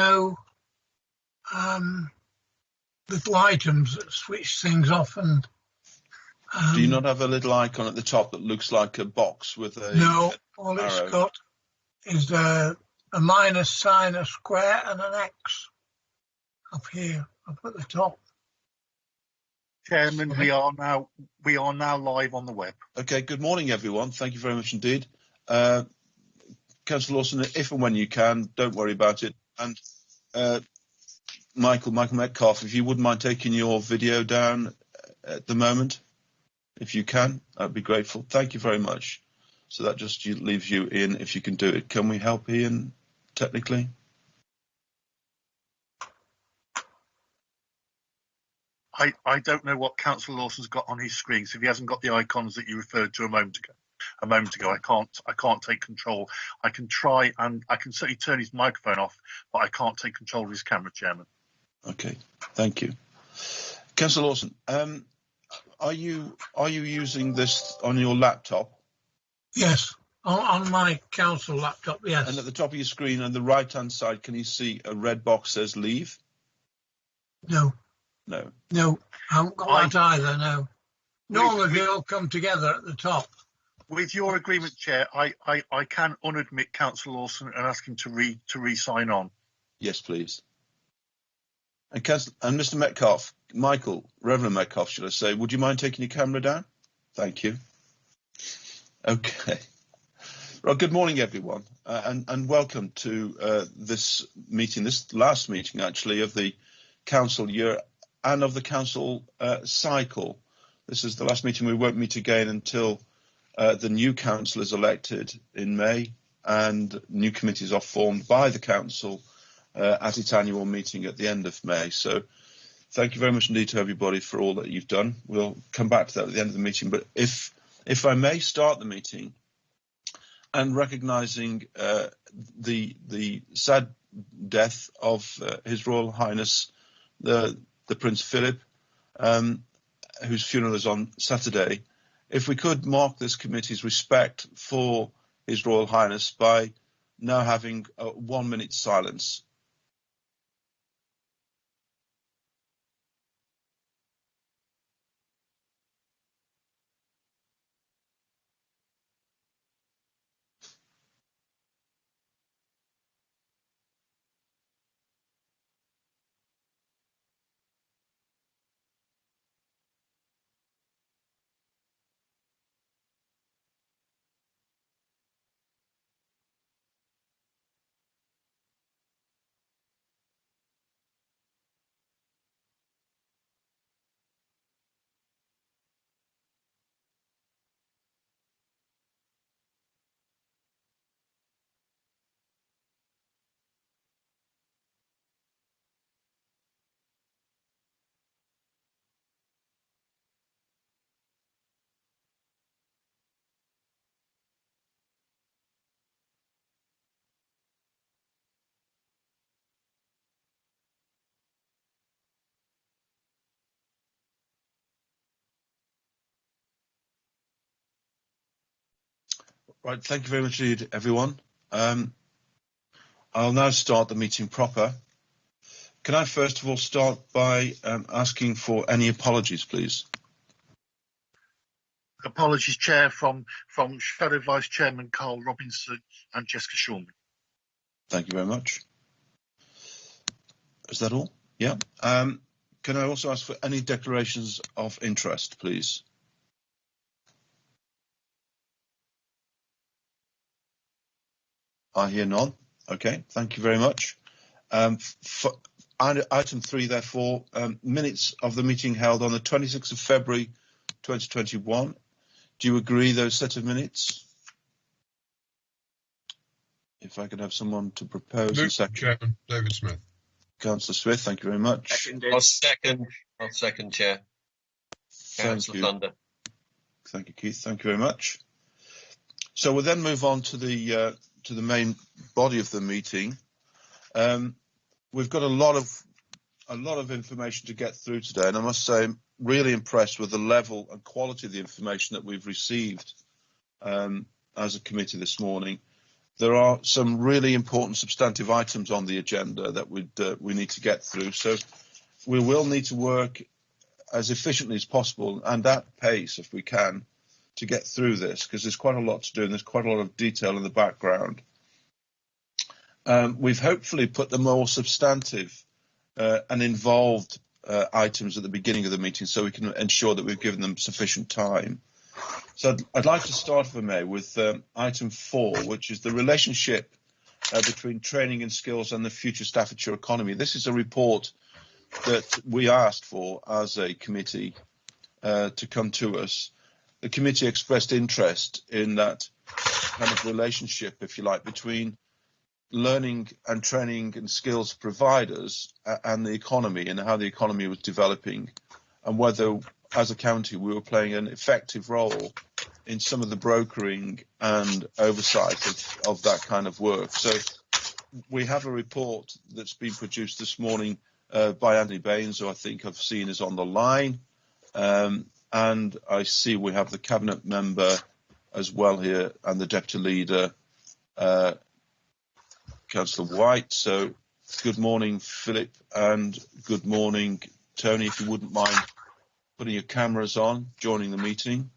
no little items that switch things off and. Do you not have a little icon at the top that looks like a box with a No, all arrow? it's got is a minus sign, a square, and an X up here, up at the top. Chairman, we are now live on the web. Okay, good morning, everyone. Thank you very much indeed. Councillor Lawson, if and when you can, don't worry about it. And Michael Metcalf, if you wouldn't mind taking your video down at the moment, if you can, I'd be grateful. Thank you very much. So that just leaves you, Ian, if you can do it. Can we help Ian technically? I don't know what Councillor Lawson's got on his screen, so if he hasn't got the icons that you referred to a moment ago, I can't take control. I can try and I can certainly turn his microphone off, but I can't take control of his camera, Chairman. Okay, thank you. Councillor Lawson, are you using this on your laptop? Yes, on my council laptop, yes. And at the top of your screen on the right-hand side, can you see a red box that says leave? No. No. No, I haven't got that either, no. Normally they all come together at the top. With your agreement, Chair, I can unadmit Councillor Lawson and ask him to re-sign on. Yes, please. And Mr. Metcalf, Reverend Metcalf, should I say, would you mind taking your camera down? Thank you. Okay. Well, good morning, everyone, and welcome to this meeting, this last meeting, actually, of the council year and of the council cycle. This is the last meeting. We won't meet again until the new council is elected in May and new committees are formed by the council at its annual meeting at the end of May. So thank you very much indeed to everybody for all that you've done. We'll come back to that at the end of the meeting. But if I may start the meeting and recognising the sad death of His Royal Highness, the Prince Philip, whose funeral is on Saturday, if we could mark this committee's respect for His Royal Highness by now having a 1 minute silence. Right, thank you very much indeed, everyone. I'll now start the meeting proper. Can I first of all start by asking for any apologies, please? Apologies, Chair, from Shadow Vice Chairman Carl Robinson and Jessica Shulman. Thank you very much. Is that all? Yeah. Can I also ask for any declarations of interest, please? I hear none. Okay, thank you very much. For item 3, therefore, minutes of the meeting held on the 26th of February 2021. Do you agree those set of minutes? If I could have someone to propose a second. Chairman, David Smith. Councillor Smith, thank you very much. I'll second, Chair. Thank you. Thunder. Thank you, Keith. Thank you very much. So we'll then move on to the main body of the meeting. We've got a lot of information to get through today, and I must say I'm really impressed with the level and quality of the information that we've received as a committee this morning. there are some really important substantive items on the agenda that we need to get through. So we will need to work as efficiently as possible and at pace if we can to get through this, because there's quite a lot to do and there's quite a lot of detail in the background. We've hopefully put the more substantive and involved items at the beginning of the meeting so we can ensure that we've given them sufficient time. So I'd like to start, if I may, with item 4, which is the relationship between training and skills and the future Staffordshire economy. This is a report that we asked for as a committee to come to us. The committee expressed interest in that kind of relationship, if you like, between learning and training and skills providers and the economy and how the economy was developing, and whether as a county we were playing an effective role in some of the brokering and oversight of that kind of work. So we have a report that's been produced this morning by Anthony Baines, who I think I've seen is on the line, and I see we have the cabinet member as well here and the deputy leader, Councillor White. So good morning, Philip, and good morning, Tony, if you wouldn't mind putting your cameras on, joining the meeting.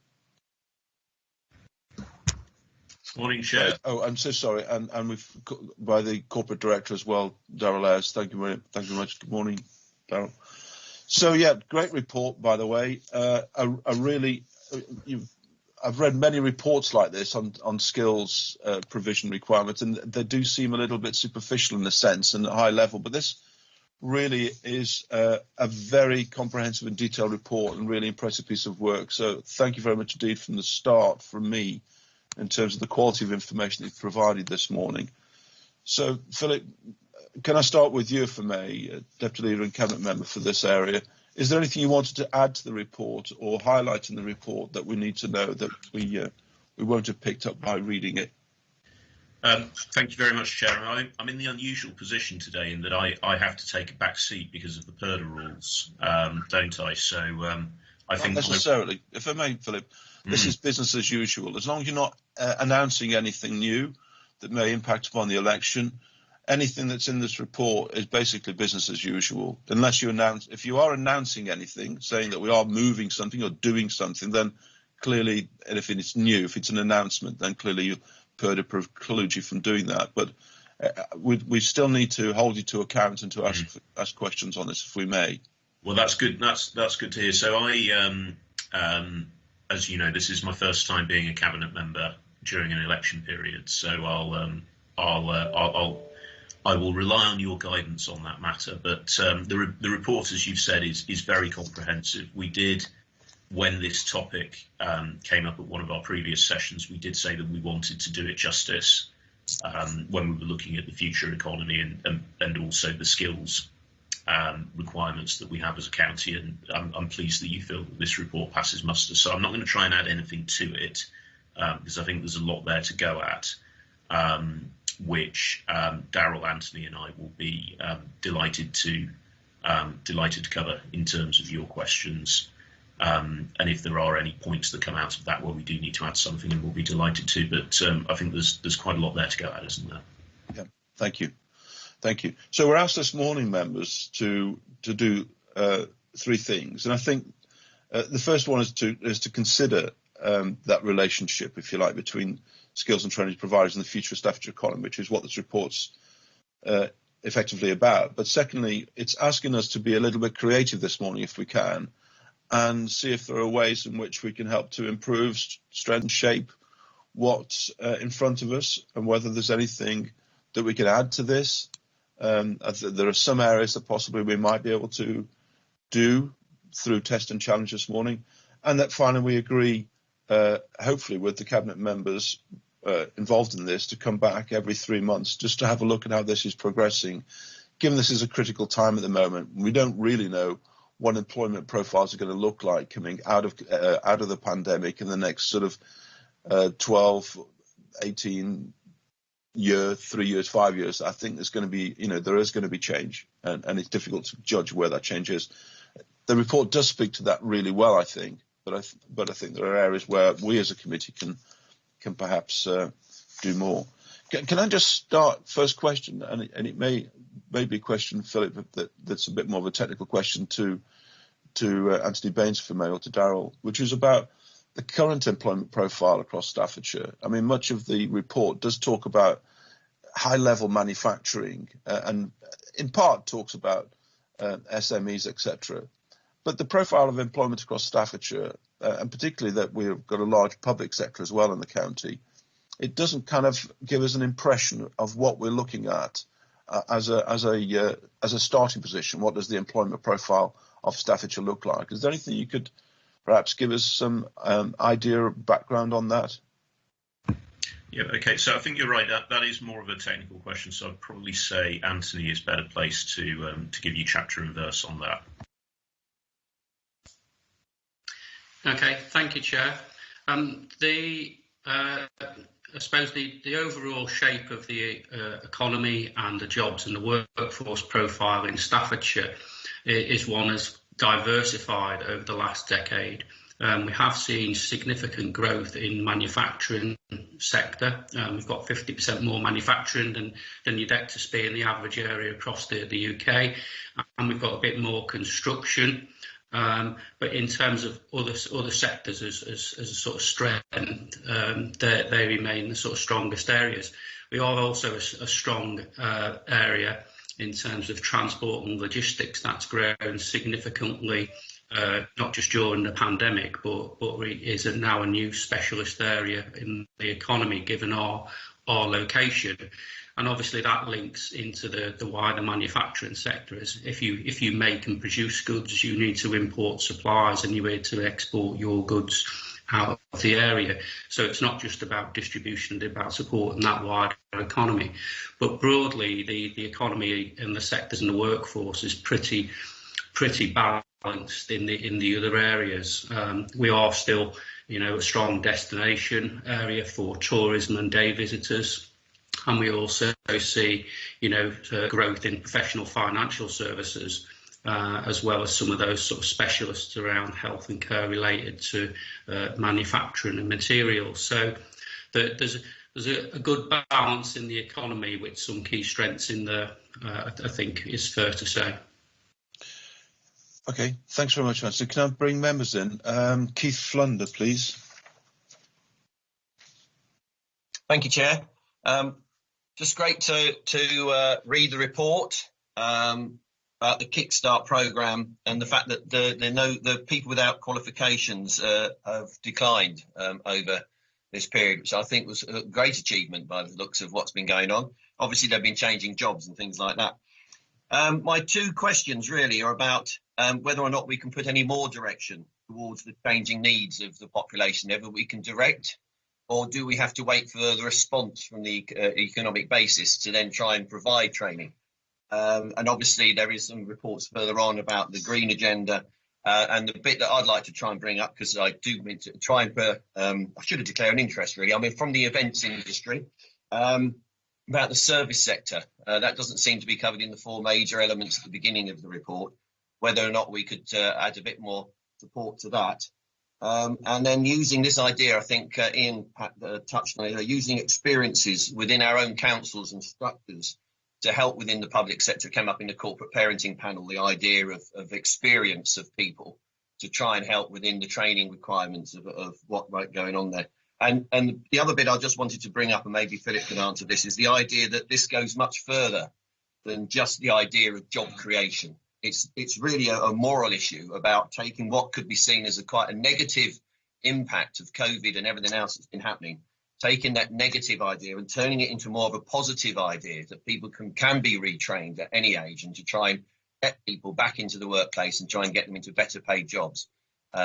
Morning, Chair. Oh, I'm so sorry, and we've by the corporate director as well, Darryl Ayres. Thank you very much. Good morning, Darryl. So yeah, great report, by the way. I've read many reports like this on skills provision requirements, and they do seem a little bit superficial in a sense and at high level, but this really is a very comprehensive and detailed report and really impressive piece of work. So thank you very much indeed from the start from me in terms of the quality of information you've provided this morning. So Philip, can I start with you, if I may, Deputy Leader and Cabinet Member for this area? Is there anything you wanted to add to the report or highlight in the report that we need to know that we won't have picked up by reading it? Thank you very much, Chair. I'm in the unusual position today in that I have to take a back seat because of the PERDA rules, don't I? So I think not necessarily. If I may, Philip, this is business as usual. As long as you're not announcing anything new that may impact upon the election, anything that's in this report is basically business as usual. Unless you announce, if you are announcing anything, saying that we are moving something or doing something, then clearly, and if it's new, if it's an announcement, then clearly PERDA precludes you from doing that. But we still need to hold you to account and to ask questions on this, if we may. Well, that's good. That's good to hear. So as you know, this is my first time being a cabinet member during an election period. So I will rely on your guidance on that matter. But the report, as you've said, is very comprehensive. We did, when this topic came up at one of our previous sessions, we did say that we wanted to do it justice when we were looking at the future economy and also the skills requirements that we have as a county. And I'm pleased that you feel that this report passes muster. So I'm not going to try and add anything to it because I think there's a lot there to go at, which Darryl, Anthony and I will be delighted to cover in terms of your questions. And if there are any points that come out of that where we do need to add something, then we'll be delighted to. But I think there's quite a lot there to go at, isn't there? Yeah, thank you. Thank you. So we're asked this morning, members, to do 3 things. And I think the first one is to consider that relationship, if you like, between skills and training providers and the future of Staffordshire economy, which is what this report's effectively about. But secondly, it's asking us to be a little bit creative this morning, if we can, and see if there are ways in which we can help to improve, strengthen, shape what's in front of us, and whether there's anything that we can add to this. There are some areas that possibly we might be able to do through test and challenge this morning, and that finally we agree, hopefully with the cabinet members involved in this, to come back every 3 months just to have a look at how this is progressing. Given this is a critical time at the moment, we don't really know what employment profiles are going to look like coming out of the pandemic in the next sort of 12, 18 year, 3 years, 5 years. I think there's going to be, there is going to be change, and it's difficult to judge where that change is. The report does speak to that really well, I think, but I think there are areas where we as a committee can perhaps do more. Can I just start first question, and it may be a question, Philip, that's a bit more of a technical question to Anthony Baines for me, or to Darryl, which is about the current employment profile across Staffordshire. I mean, much of the report does talk about high-level manufacturing, and in part talks about SMEs, etc. But the profile of employment across Staffordshire, and particularly that we've got a large public sector as well in the county, it doesn't kind of give us an impression of what we're looking at as a starting position. What does the employment profile of Staffordshire look like? Is there anything you could perhaps give us some idea or background on that? Yeah, okay, so I think you're right. That is more of a technical question, so I'd probably say Anthony is better placed to give you chapter and verse on that. Okay, thank you, Chair. I suppose the overall shape of the economy and the jobs and the workforce profile in Staffordshire is one that's diversified over the last decade. We have seen significant growth in manufacturing sector. We've got 50% more manufacturing than you'd expect to see in the average area across the UK, and we've got a bit more construction. But in terms of other sectors as a sort of strength, they remain the sort of strongest areas. We are also a strong area in terms of transport and logistics. That's grown significantly, not just during the pandemic, but is now a new specialist area in the economy, given our location. And obviously that links into the wider manufacturing sector. As if you make and produce goods, you need to import supplies and you need to export your goods out of the area. So it's not just about distribution, it's about supporting that wider economy. But broadly, the economy and the sectors and the workforce is pretty balanced in the other areas. We are still, a strong destination area for tourism and day visitors. And we also see, growth in professional financial services, as well as some of those sort of specialists around health and care related to manufacturing and materials. So there's a good balance in the economy with some key strengths in there, I think is fair to say. Okay, thanks very much, Anthony. Can I bring members in? Keith Flunder, please. Thank you, Chair. Just great to read the report about the Kickstart programme and the fact that the people without qualifications have declined over this period, which I think was a great achievement by the looks of what's been going on. Obviously, they've been changing jobs and things like that. My two questions really are about whether or not we can put any more direction towards the changing needs of the population, whether we can direct, or do we have to wait for the response from the economic basis to then try and provide training? And obviously there is some reports further on about the green agenda, and the bit that I'd like to try and bring up, because I do mean to try and I should have declared an interest really. I mean, from the events industry, about the service sector, that doesn't seem to be covered in the four major elements at the beginning of the report, whether or not we could add a bit more support to that. And then using this idea, I think Ian touched on it, using experiences within our own councils and structures to help within the public sector. Came up in the corporate parenting panel, the idea of experience of people to try and help within the training requirements of what might be going on there. And the other bit I just wanted to bring up, and maybe Philip can answer this, is the idea that this goes much further than just the idea of job creation. It's really a moral issue about taking what could be seen as quite a negative impact of COVID and everything else that's been happening, taking that negative idea and turning it into more of a positive idea that people can be retrained at any age, and to try and get people back into the workplace and try and get them into better paid jobs,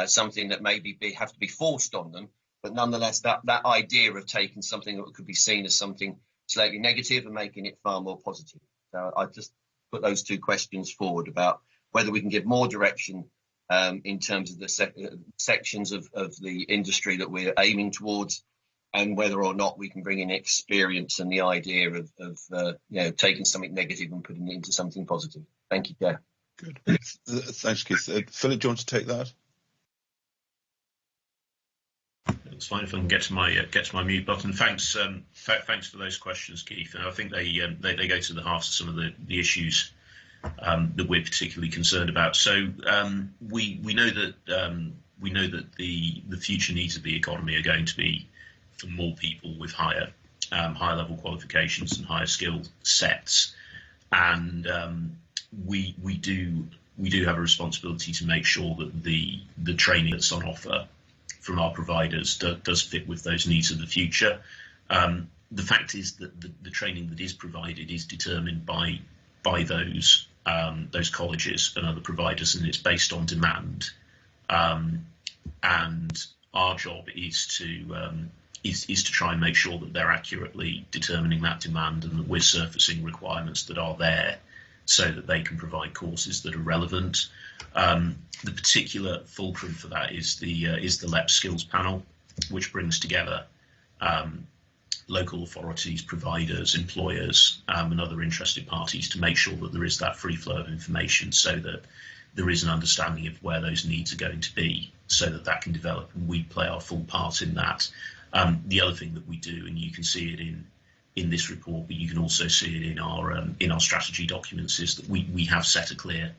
something that maybe have to be forced on them. But nonetheless, that idea of taking something that could be seen as something slightly negative and making it far more positive. So I just put those two questions forward about whether we can give more direction in terms of the sections of the industry that we're aiming towards, and whether or not we can bring in experience and the idea of taking something negative and putting it into something positive. Thank you, Chair. Good. Thanks, Keith. Philip, do you want to take that? It's fine if I can get to my mute button. Thanks for those questions, Keith. And I think they go to the heart of some of the issues that we're particularly concerned about. So we know that the future needs of the economy are going to be for more people with higher level qualifications and higher skill sets, and we do have a responsibility to make sure that the training that's on offer from our providers does fit with those needs of the future. The fact is that the training that is provided is determined by those colleges and other providers, and it's based on demand. And our job is to try and make sure that they're accurately determining that demand, and that we're surfacing requirements that are there so that they can provide courses that are relevant. The particular fulcrum for that is the LEP skills panel, which brings together local authorities, providers, employers, and other interested parties to make sure that there is that free flow of information, so that there is an understanding of where those needs are going to be, so that can develop, and we play our full part in that. The other thing that we do, and you can see it in this report, but you can also see it in our strategy documents, is that we have set a clear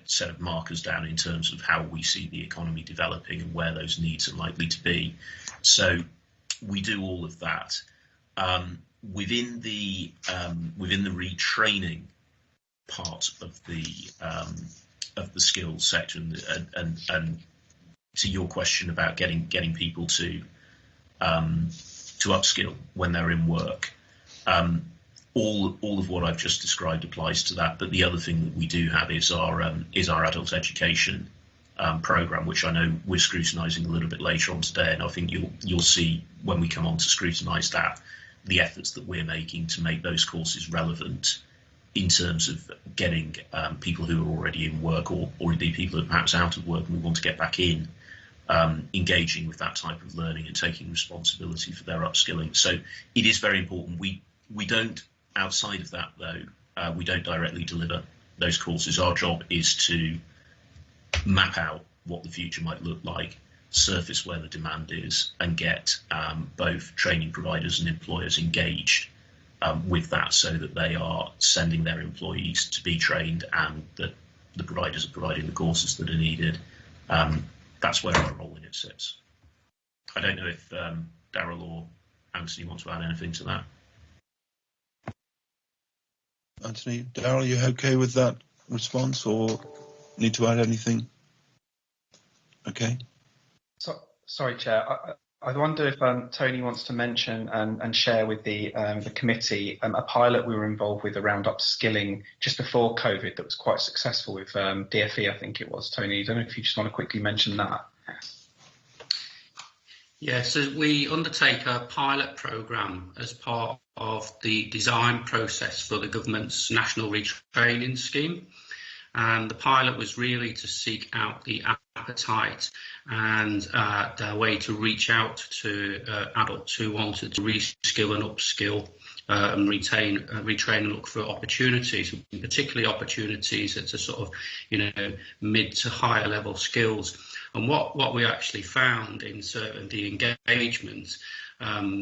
set of markers down in terms of how we see the economy developing and where those needs are likely to be. So we do all of that within the retraining part of the skills sector, and to your question about getting people to upskill when they're in work. All of what I've just described applies to that, but the other thing that we do have is our adult education programme, which I know we're scrutinising a little bit later on today, and I think you'll see when we come on to scrutinise that, the efforts that we're making to make those courses relevant in terms of getting people who are already in work, or indeed people who are perhaps out of work and we want to get back in, engaging with that type of learning and taking responsibility for their upskilling. So it is very important. We don't, outside of that though, we don't directly deliver those courses. Our job is to map out what the future might look like, surface where the demand is, and get both training providers and employers engaged with that, so that they are sending their employees to be trained, and that the providers are providing the courses that are needed. That's where our role in it sits. I don't know if Daryl or Anthony want to add anything to that. Anthony, Daryl, are you okay with that response, or need to add anything? Okay. Sorry, Chair. I wonder if Tony wants to mention and share with the committee a pilot we were involved with around upskilling just before COVID that was quite successful with DFE, I think it was. Tony, I don't know if you just want to quickly mention that. Yeah, so we undertake a pilot programme as part of the design process for the government's national retraining scheme. And the pilot was really to seek out the appetite and their way to reach out to adults who wanted to reskill and upskill and retrain and look for opportunities, and particularly opportunities at a sort of, mid to higher level skills. And what we actually found in certain the engagement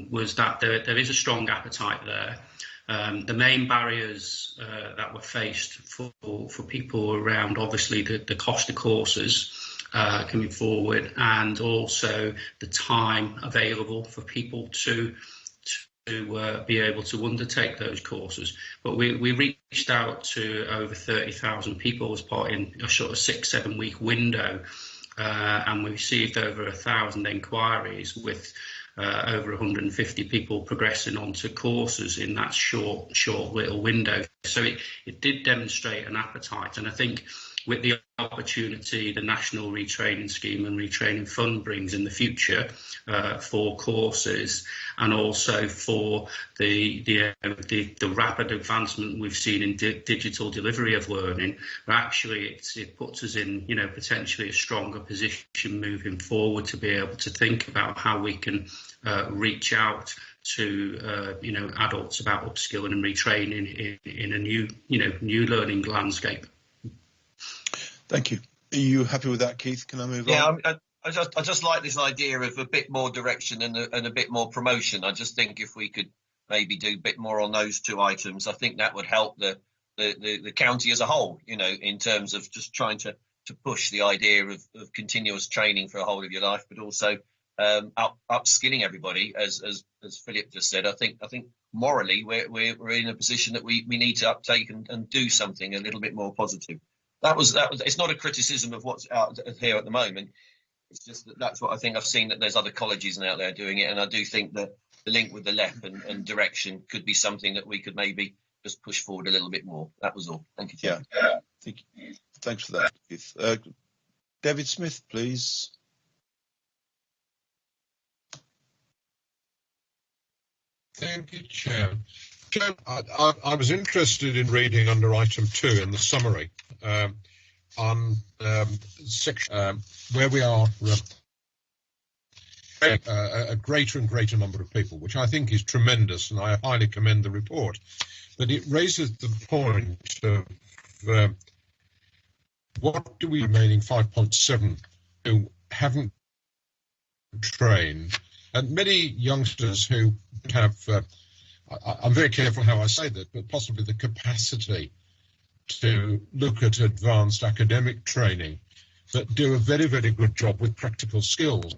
was that there is a strong appetite there. The main barriers that were faced for people around, obviously, the cost of courses coming forward, and also the time available for people to be able to undertake those courses. But we reached out to over 30,000 people as part in a sort of 6-7 week window, and we received over 1,000 inquiries, with over 150 people progressing onto courses in that short little window. So it did demonstrate an appetite, and I think with the opportunity the National Retraining Scheme and Retraining Fund brings in the future for courses, and also for the rapid advancement we've seen in digital delivery of learning, actually it puts us in potentially a stronger position moving forward to be able to think about how we can reach out to adults about upskilling and retraining in a new learning landscape. Thank you. Are you happy with that, Keith? Can I move on? Yeah, I just like this idea of a bit more direction and a bit more promotion. I just think if we could maybe do a bit more on those two items, I think that would help the county as a whole, you know, in terms of just trying to push the idea of continuous training for the whole of your life, but also upskilling everybody, as Philip just said. I think morally we're in a position that we need to uptake and do something a little bit more positive. That was. It's not a criticism of what's out here at the moment. It's just that's what I think. I've seen that there's other colleges out there doing it, and I do think that the link with the LEP and direction could be something that we could maybe just push forward a little bit more. That was all. Thank you, Chair. Yeah, thanks for that, Keith. David Smith, please. Thank you, Chair. Chair, I was interested in reading under item 2 in the summary on section where we are a greater and greater number of people, which I think is tremendous, and I highly commend the report. But it raises the point of what do we remaining 5.7 who haven't trained, and many youngsters who have, I'm very careful how I say that, but possibly the capacity to look at advanced academic training, but do a very, very good job with practical skills.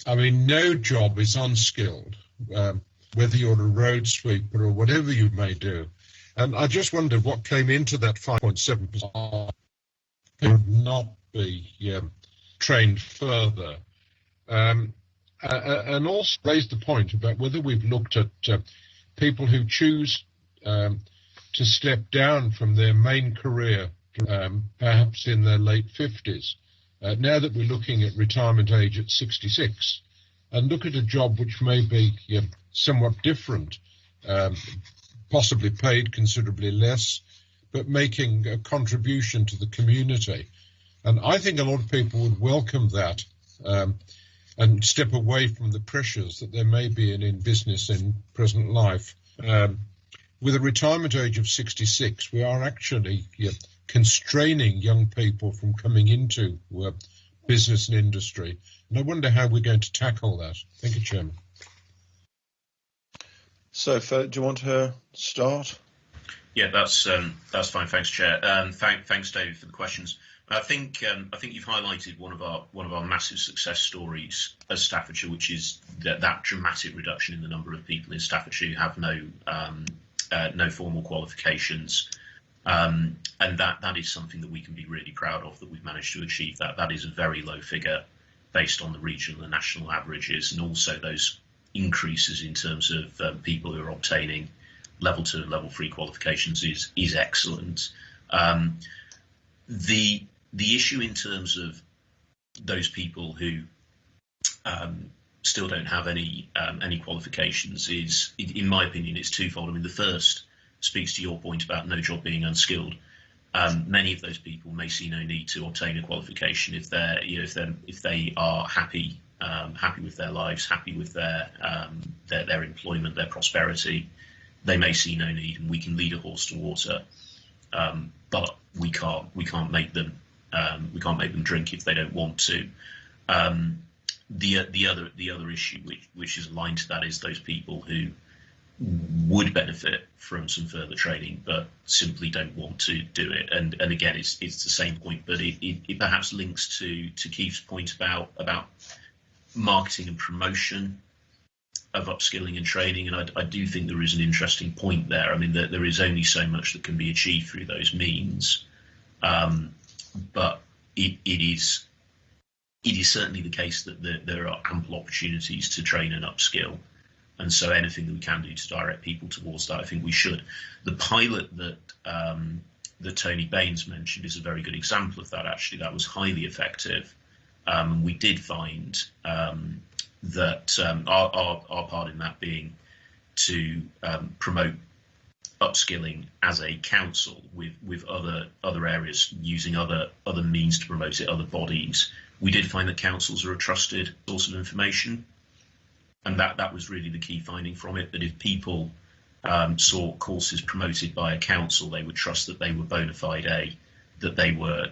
I mean, no job is unskilled, whether you're a road sweeper or whatever you may do. And I just wondered what came into that 5.7% could not be trained further. And also raised the point about whether we've looked at people who choose to step down from their main career, perhaps in their late 50s, now that we're looking at retirement age at 66, and look at a job which may be somewhat different, possibly paid considerably less, but making a contribution to the community. And I think a lot of people would welcome that and step away from the pressures that there may be in business in present life. With a retirement age of 66, we are actually constraining young people from coming into business and industry. And I wonder how we're going to tackle that. Thank you, Chairman. So, Philip, do you want to start? Yeah, that's fine. Thanks, Chair. Thanks, David, for the questions. I think you've highlighted one of our massive success stories as Staffordshire, which is that dramatic reduction in the number of people in Staffordshire who have no formal qualifications, and that is something that we can be really proud of, that we've managed to achieve that. That is a very low figure based on the regional and national averages, and also those increases in terms of people who are obtaining level 2 and level 3 qualifications is excellent. The issue in terms of those people who still don't have any qualifications is, in my opinion, it's twofold. I mean, the first speaks to your point about no job being unskilled. Many of those people may see no need to obtain a qualification if they are happy with their lives, happy with their employment, their prosperity. They may see no need, and we can lead a horse to water, but we can't make them drink if they don't want to. The other issue which is aligned to that is those people who would benefit from some further training but simply don't want to do it. And again, it's the same point, but it perhaps links to Keith's point about marketing and promotion of upskilling and training. And I do think there is an interesting point there. I mean, there is only so much that can be achieved through those means. But it is certainly the case that there are ample opportunities to train and upskill, and so anything that we can do to direct people towards that, I think we should. The pilot that Tony Baines mentioned is a very good example of that. Actually, that was highly effective. We did find that our part in that being to promote upskilling as a council with other areas using other means to promote it, other bodies. We did find that councils are a trusted source of information, and that was really the key finding from it, that if people saw courses promoted by a council, they would trust that they were bona fide that they were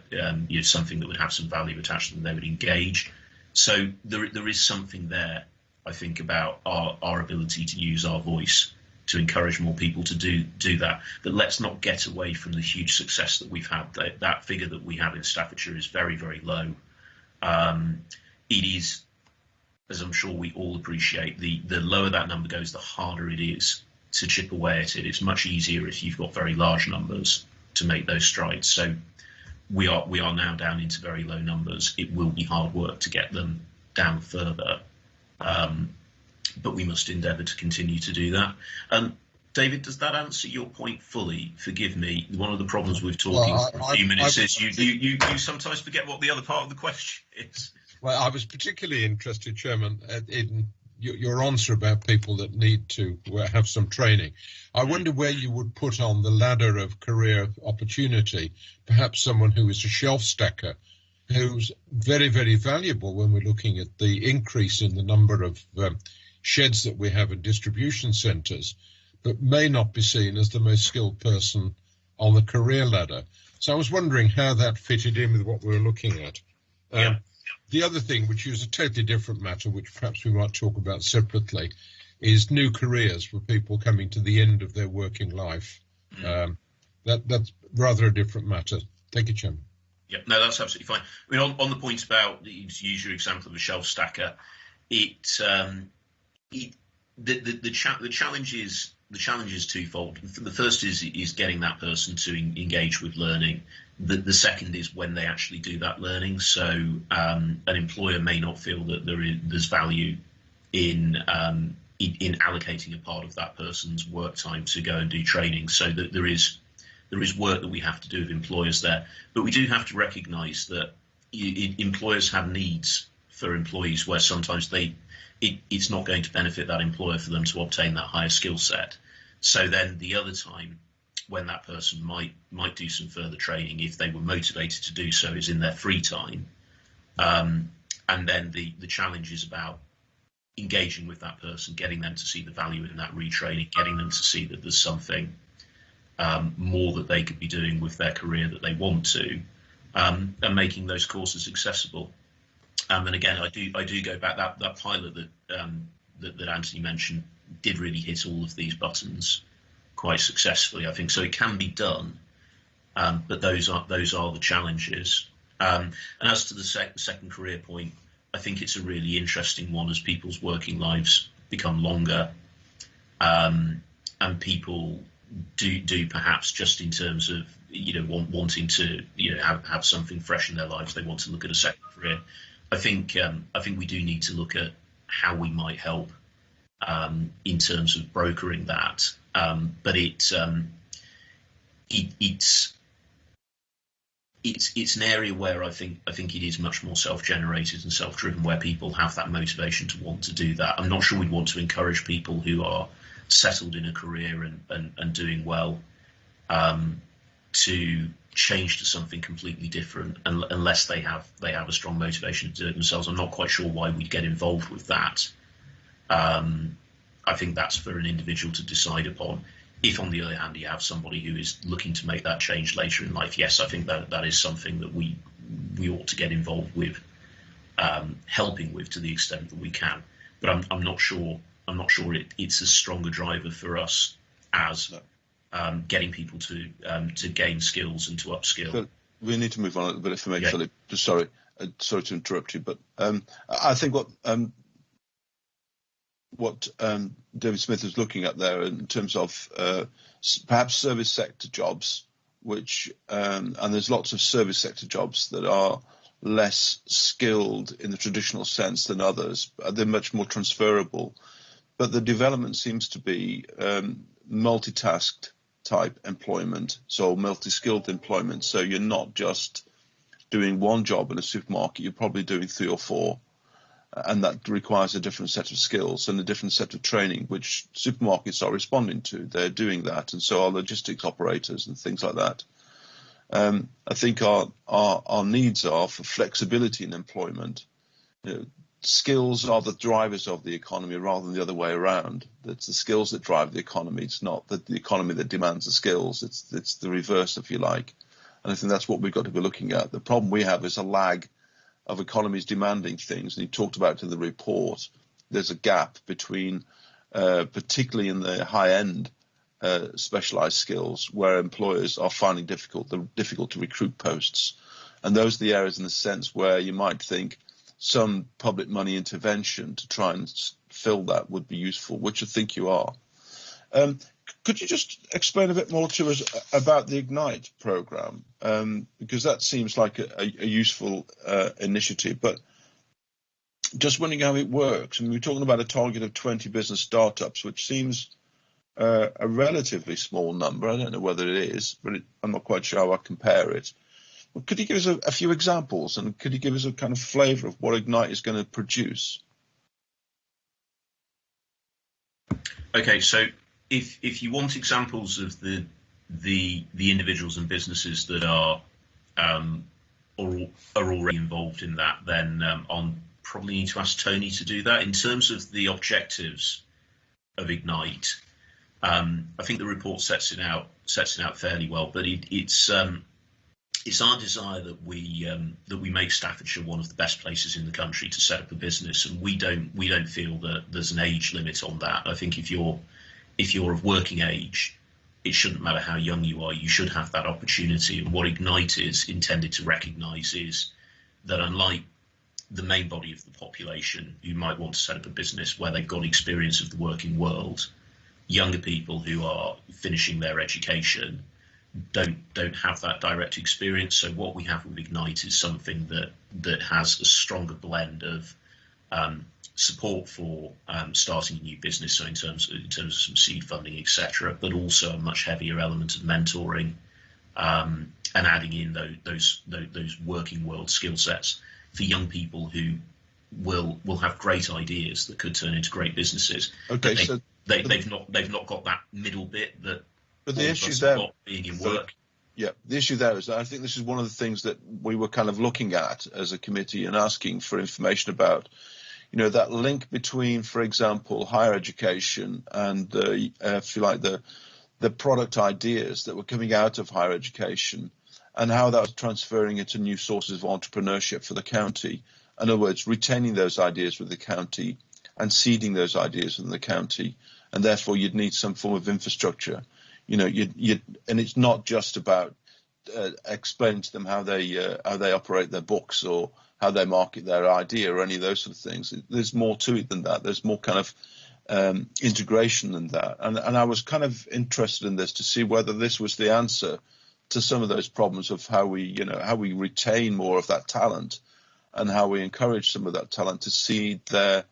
something that would have some value attached to them, they would engage. So there is something there, I think, about our ability to use our voice to encourage more people to do that. But let's not get away from the huge success that we've had. That figure that we have in Staffordshire is very, very low. It is, as I'm sure we all appreciate, the lower that number goes, the harder it is to chip away at it. It's much easier if you've got very large numbers to make those strides. So we are now down into very low numbers. It will be hard work to get them down further, but we must endeavour to continue to do that. David, does that answer your point fully? Forgive me. One of the problems with talking for a few minutes is you sometimes forget what the other part of the question is. Well, I was particularly interested, Chairman, in your answer about people that need to have some training. I wonder where you would put on the ladder of career opportunity, perhaps someone who is a shelf stacker, who's very, very valuable when we're looking at the increase in the number of sheds that we have in distribution centres, but may not be seen as the most skilled person on the career ladder. So I was wondering how that fitted in with what we were looking at. The other thing, which is a totally different matter, which perhaps we might talk about separately, is new careers for people coming to the end of their working life. That's rather a different matter. Thank you, Chairman. Yeah, no, that's absolutely fine. I mean, on the point about, to use your example of a shelf stacker, the challenge is twofold. The first is getting that person to engage with learning. The second is when they actually do that learning. So an employer may not feel that there's value in allocating a part of that person's work time to go and do training. So that there is work that we have to do with employers there. But we do have to recognise that employers have needs for employees where sometimes it's not going to benefit that employer for them to obtain that higher skill set. So then the other time when that person might do some further training, if they were motivated to do so, is in their free time. And then the challenge is about engaging with that person, getting them to see the value in that retraining, getting them to see that there's something more that they could be doing with their career that they want to, and making those courses accessible. And again, I do go back, that pilot that Anthony mentioned did really hit all of these buttons quite successfully, I think. So it can be done, but those are the challenges. And as to the second career point, I think it's a really interesting one as people's working lives become longer, and people do perhaps, just in terms of wanting to have something fresh in their lives, they want to look at a second career. I think we do need to look at how we might help in terms of brokering that. But it's an area where I think it is much more self-generated and self-driven, where people have that motivation to want to do that. I'm not sure we'd want to encourage people who are settled in a career and doing well to change to something completely different unless they have a strong motivation to do it themselves. I'm not quite sure why we'd get involved with that. I think that's for an individual to decide upon. If, on the other hand, you have somebody who is looking to make that change later in life, yes, I think that is something that we ought to get involved with, helping with to the extent that we can. But I'm not sure it's a stronger driver for us as getting people to gain skills and to upskill. Phil, we need to move on a little bit, if I may, Yeah. Philip. Just sorry to interrupt you, but I think what David Smith is looking at there in terms of perhaps service sector jobs, which and there's lots of service sector jobs that are less skilled in the traditional sense than others. They're much more transferable, but the development seems to be multitasked type employment, so multi-skilled employment. So you're not just doing one job in a supermarket, you're probably doing 3 or 4. And that requires a different set of skills and a different set of training, which supermarkets are responding to. They're doing that, and so are logistics operators and things like that. I think our needs are for flexibility in employment. Skills are the drivers of the economy rather than the other way around. It's the skills that drive the economy. It's not the economy that demands the skills. It's the reverse, if you like. And I think that's what we've got to be looking at. The problem we have is a lag of economies demanding things. And you talked about in the report, there's a gap between, particularly in the high-end specialised skills, where employers are finding difficult to recruit posts. And those are the areas in the sense where you might think some public money intervention to try and fill that would be useful, which I think you are. Could you just explain a bit more to us about the Ignite programme? Because that seems like a useful initiative, but just wondering how it works. I mean, we're talking about a target of 20 business startups, which seems a relatively small number. I don't know whether it is, but I'm not quite sure how I compare it. Well, could you give us a few examples, and could you give us a kind of flavour of what Ignite is going to produce? Okay, so if you want examples of the individuals and businesses that are already involved in that, then I'll probably need to ask Tony to do that. In terms of the objectives of Ignite, I think the report sets it out fairly well, but it's our desire that we make Staffordshire one of the best places in the country to set up a business, and we don't feel that there's an age limit on that. I think if you're of working age, it shouldn't matter how young you are, you should have that opportunity. And what Ignite is intended to recognise is that, unlike the main body of the population who might want to set up a business where they've got experience of the working world, younger people who are finishing their education don't have that direct experience. So what we have with Ignite is something that has a stronger blend of support for starting a new business, so in terms of some seed funding, etc., but also a much heavier element of mentoring and adding in those working world skill sets for young people who will have great ideas that could turn into great businesses. Okay, so they've not got that middle bit that. But the issue there, being in work. Yeah, the issue there is that I think this is one of the things that we were kind of looking at as a committee and asking for information about. You know, that link between, for example, higher education and if you like, the product ideas that were coming out of higher education, and how that was transferring into new sources of entrepreneurship for the county. In other words, retaining those ideas with the county and seeding those ideas within the county, and therefore you'd need some form of infrastructure. You know, and it's not just about explaining to them how they operate their books or how they market their idea or any of those sort of things. There's more to it than that. There's more kind of integration than that. And I was kind of interested in this to see whether this was the answer to some of those problems of how we retain more of that talent and how we encourage some of that talent to seed their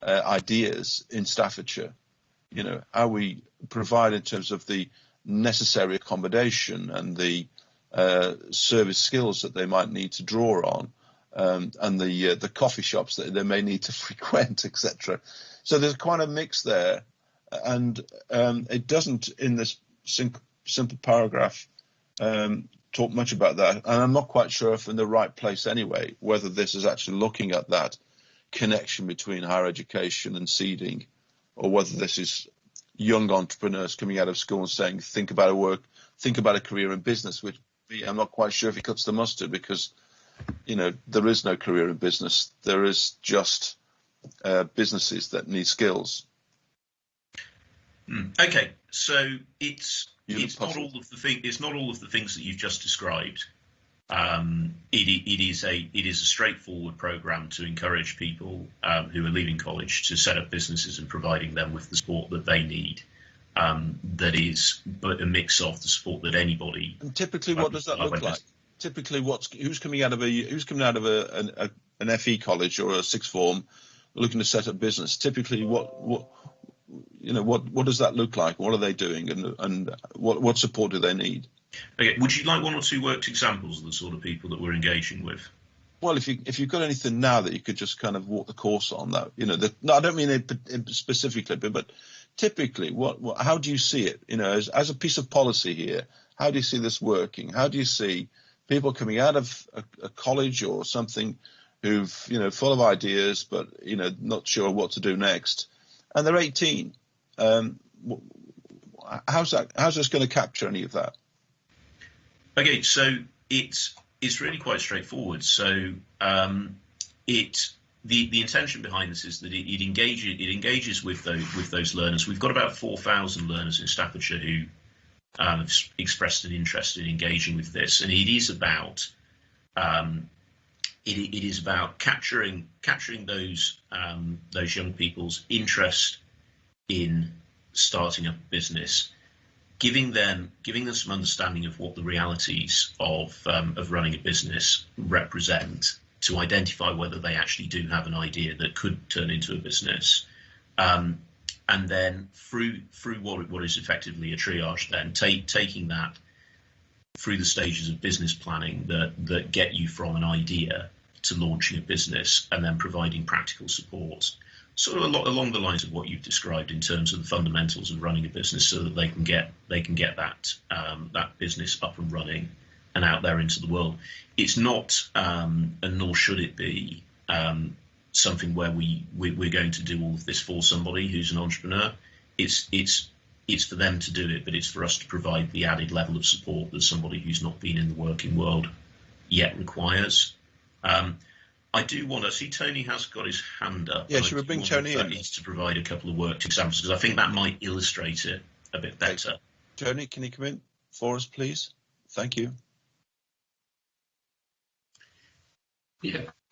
ideas in Staffordshire. You know, how we provide in terms of the necessary accommodation and the service skills that they might need to draw on, and the coffee shops that they may need to frequent, etc. So there's quite a mix there, and it doesn't in this simple paragraph talk much about that. And I'm not quite sure if in the right place anyway, whether this is actually looking at that connection between higher education and seeding, or whether this is young entrepreneurs coming out of school and saying, think about a career in business, which I'm not quite sure if it cuts the mustard, because, you know, there is no career in business. There is just businesses that need skills. Okay, so it's not all of the things that you've just described. It is a straightforward programme to encourage people who are leaving college to set up businesses and providing them with the support that they need. That is, but a mix of the support that anybody. And typically, what does that look like? Typically, who's coming out of an FE college or a sixth form, looking to set up business? Typically, what does that look like? What are they doing, and what support do they need? Okay, would you like one or two worked examples of the sort of people that we're engaging with? Well, if you've got anything now that you could just kind of walk the course on that, you know, no, I don't mean it specifically, but typically, how do you see it? You know, as a piece of policy here, how do you see this working? How do you see people coming out of a college or something who've, you know, full of ideas, but, you know, not sure what to do next, and they're 18? How's this going to capture any of that? Okay, so it's really quite straightforward. So the intention behind this is that it engages with those learners. We've got about 4,000 learners in Staffordshire who have expressed an interest in engaging with this, and it is about capturing those young people's interest in starting up a business, giving them some understanding of what the realities of running a business represent, to identify whether they actually do have an idea that could turn into a business, and then through what is effectively a triage, then taking that through the stages of business planning that get you from an idea to launching a business, and then providing practical support, sort of along the lines of what you've described in terms of the fundamentals of running a business, so that they can get that business up and running and out there into the world. It's not, and nor should it be, something where we're going to do all of this for somebody who's an entrepreneur. It's for them to do it, but it's for us to provide the added level of support that somebody who's not been in the working world yet requires. I do want to see Tony has got his hand up. Yeah, should we bring Tony in? Needs to provide a couple of worked examples, because I think that might illustrate it a bit better. Tony, can you come in for us, please? Thank you.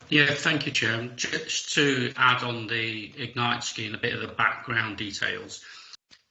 Yeah, thank you, Chair. Just to add on the Ignite scheme, a bit of the background details.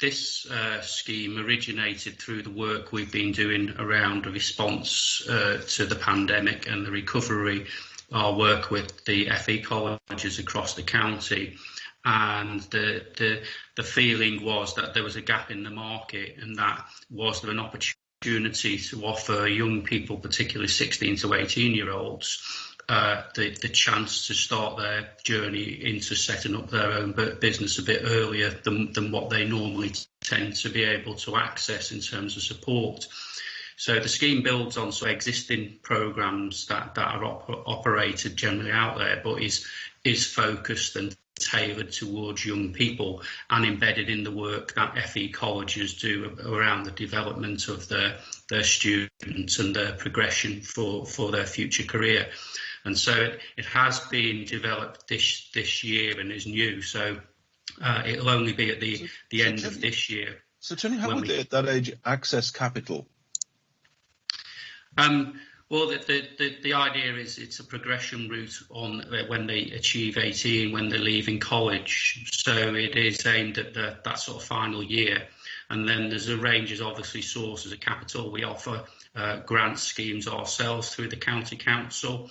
This scheme originated through the work we've been doing around the response to the pandemic and the recovery, our work with the FE colleges across the county. And the feeling was that there was a gap in the market, and that was there an opportunity to offer young people, particularly 16 to 18-year-olds, the chance to start their journey into setting up their own business a bit earlier than what they normally tend to be able to access in terms of support. So the scheme builds on some existing programmes that are operated generally out there, but is focused and tailored towards young people, and embedded in the work that FE colleges do around the development of their students and their progression for their future career. And so it has been developed this year and is new. So it'll only be at the end of this year. So Tony, how would they at that age access capital? Well, the idea is it's a progression route on when they achieve 18, when they're leaving college. So it is aimed at that sort of final year. And then there's a range of obviously sources of capital. We offer grant schemes ourselves through the county council.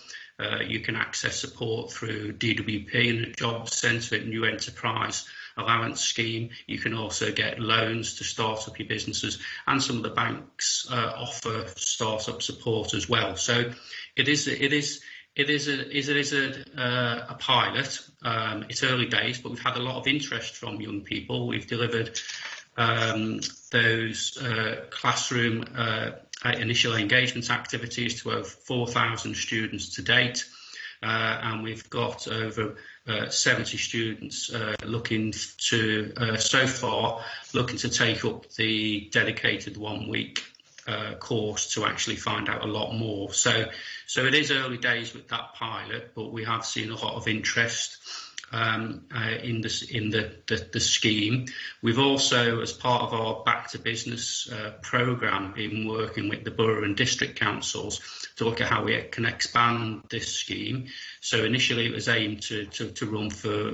You can access support through DWP and the Job Centre and New Enterprise Allowance Scheme. You can also get loans to start up your businesses, and some of the banks offer start-up support as well. So it is a pilot. It's early days, but we've had a lot of interest from young people. We've delivered those classroom initial engagement activities to over 4,000 students to date, and we've got over 70 students looking to take up the dedicated 1 week course to actually find out a lot more. So it is early days with that pilot, but we have seen a lot of interest in the scheme. We've also, as part of our Back to Business programme, been working with the borough and district councils to look at how we can expand this scheme. So initially it was aimed to run for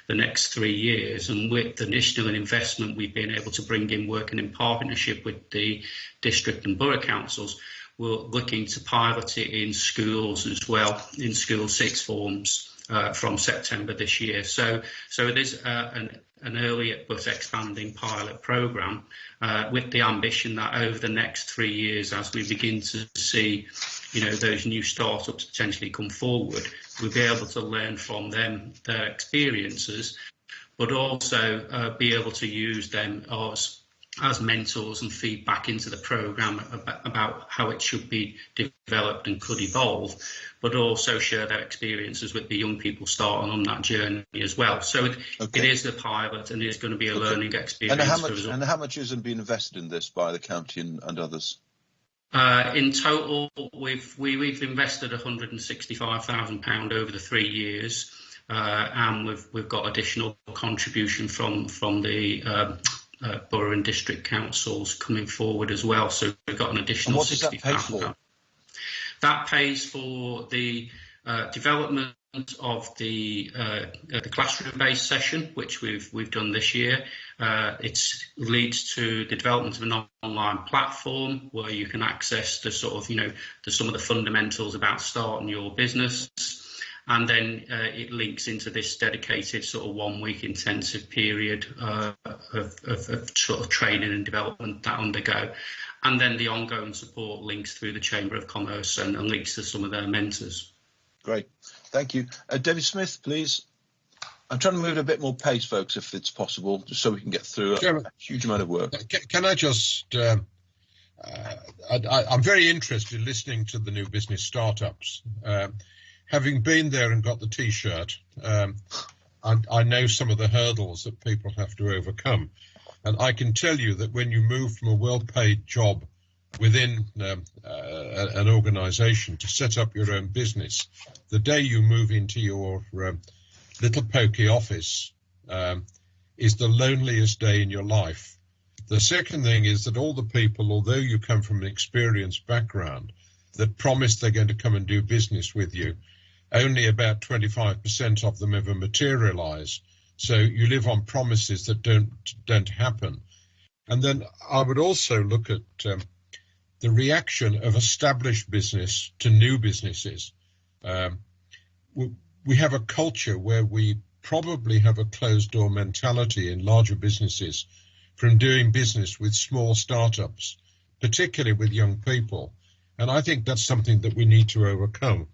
the next 3 years, and with the additional investment we've been able to bring in, working in partnership with the district and borough councils, we're looking to pilot it in schools as well, in school sixth forms. From September this year. So it is an early but expanding pilot programme with the ambition that over the next 3 years, as we begin to see, those new startups potentially come forward, we'll be able to learn from them, their experiences, but also be able to use them as mentors and feedback into the programme about how it should be developed and could evolve, but also share their experiences with the young people starting on that journey as well. So it is a pilot, and it's going to be a learning experience. And how much is being invested in this by the county and others? In total, we've invested £165,000 over the 3 years, and we've got additional contribution from the borough and district councils coming forward as well. So we've got an additional. And what does that pay for? That pays for the development of the classroom-based session, which we've done this year. It leads to the development of an online platform where you can access the sort of, some of the fundamentals about starting your business. And then it links into this dedicated sort of 1 week intensive period of sort of training and development that undergo. And then the ongoing support links through the Chamber of Commerce and links to some of their mentors. Great. Thank you. David Smith, please. I'm trying to move at a bit more pace, folks, if it's possible, just so we can get through a huge amount of work. Can I just... I'm very interested in listening to the new business startups. Having been there and got the T-shirt, I know some of the hurdles that people have to overcome. And I can tell you that when you move from a well-paid job within an organisation to set up your own business, the day you move into your little pokey office is the loneliest day in your life. The second thing is that all the people, although you come from an experienced background, that promise they're going to come and do business with you, only about 25% of them ever materialise. So you live on promises that don't happen. And then I would also look at the reaction of established business to new businesses. We have a culture where we probably have a closed door mentality in larger businesses from doing business with small startups, particularly with young people. And I think that's something that we need to overcome.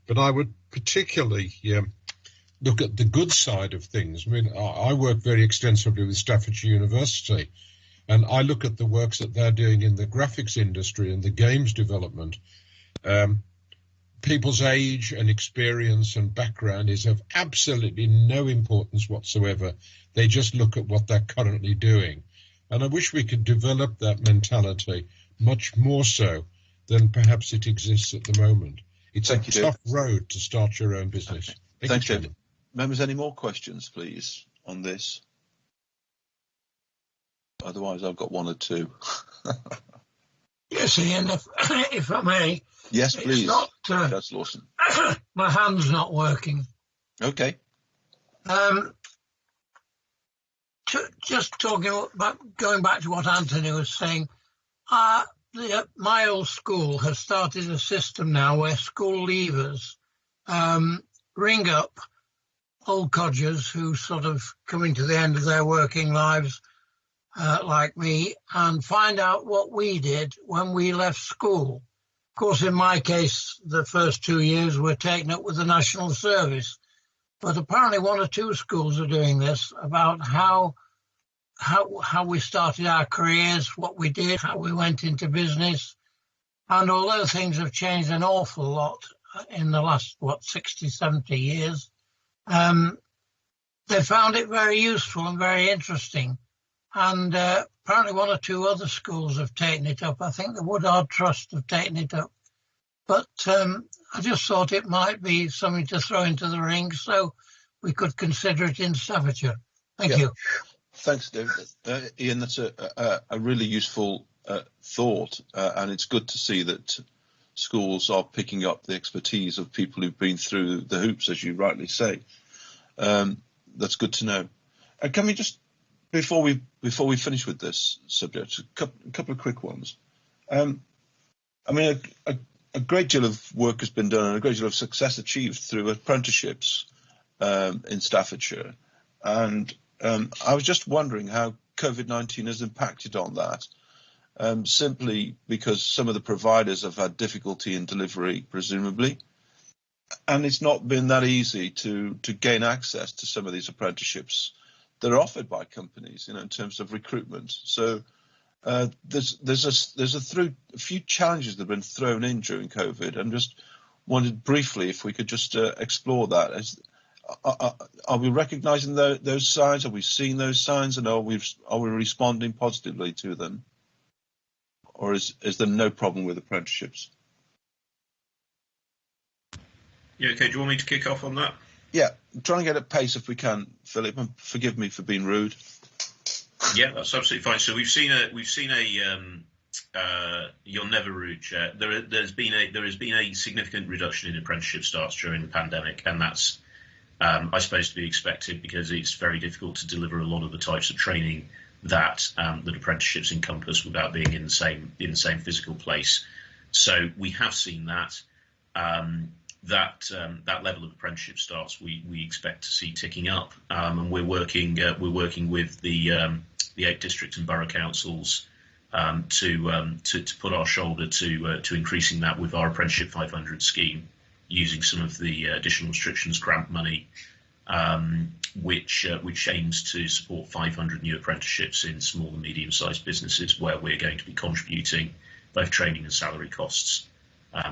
But I would particularly look at the good side of things. I mean, I work very extensively with Staffordshire University, and I look at the works that they're doing in the graphics industry and the games development. People's age and experience and background is of absolutely no importance whatsoever. They just look at what they're currently doing. And I wish we could develop that mentality much more so than perhaps it exists at the moment. It's a tough road to start your own business. Okay. Thanks, David. Members, any more questions, please, on this? Otherwise, I've got one or two. Yes, Ian, if I may. Yes, please. That's Lawson. My hand's not working. Okay. Just talking about going back to what Anthony was saying, my old school has started a system now where school leavers ring up old codgers who sort of coming to the end of their working lives, like me, and find out what we did when we left school. Of course, in my case, the first 2 years were taken up with the National Service, but apparently 1 or 2 schools are doing this about how we started our careers, what we did, how we went into business. And although things have changed an awful lot in the last, 60, 70 years, they found it very useful and very interesting. And apparently 1 or 2 other schools have taken it up. I think the Woodard Trust have taken it up. But I just thought it might be something to throw into the ring so we could consider it in Staffordshire. Thank you. Thanks, David. Ian, that's a really useful thought, and it's good to see that schools are picking up the expertise of people who've been through the hoops, as you rightly say. That's good to know. And can we just, before we finish with this subject, a couple of quick ones. I mean, a great deal of work has been done and a great deal of success achieved through apprenticeships in Staffordshire, and I was just wondering how COVID-19 has impacted on that, simply because some of the providers have had difficulty in delivery, presumably, and it's not been that easy to gain access to some of these apprenticeships that are offered by companies, in terms of recruitment. So there's a few challenges that have been thrown in during COVID, and just wondered briefly if we could just explore that. Are we recognising those signs? Are we seeing those signs, and are we responding positively to them? or is there no problem with apprenticeships? Yeah, okay. Do you want me to kick off on that? Yeah, try and get at pace if we can, Philip. And forgive me for being rude. Yeah, that's absolutely fine. So we've seen a you're never rude, Chair. There has been a significant reduction in apprenticeship starts during the pandemic, and that's I suppose to be expected because it's very difficult to deliver a lot of the types of training that apprenticeships encompass without being in the same physical place. So we have seen that. That level of apprenticeship starts we expect to see ticking up, and we're working with the 8 district and borough councils to put our shoulder to increasing that with our Apprenticeship 500 scheme, using some of the additional restrictions grant money, which aims to support 500 new apprenticeships in small and medium-sized businesses, where we're going to be contributing both training and salary costs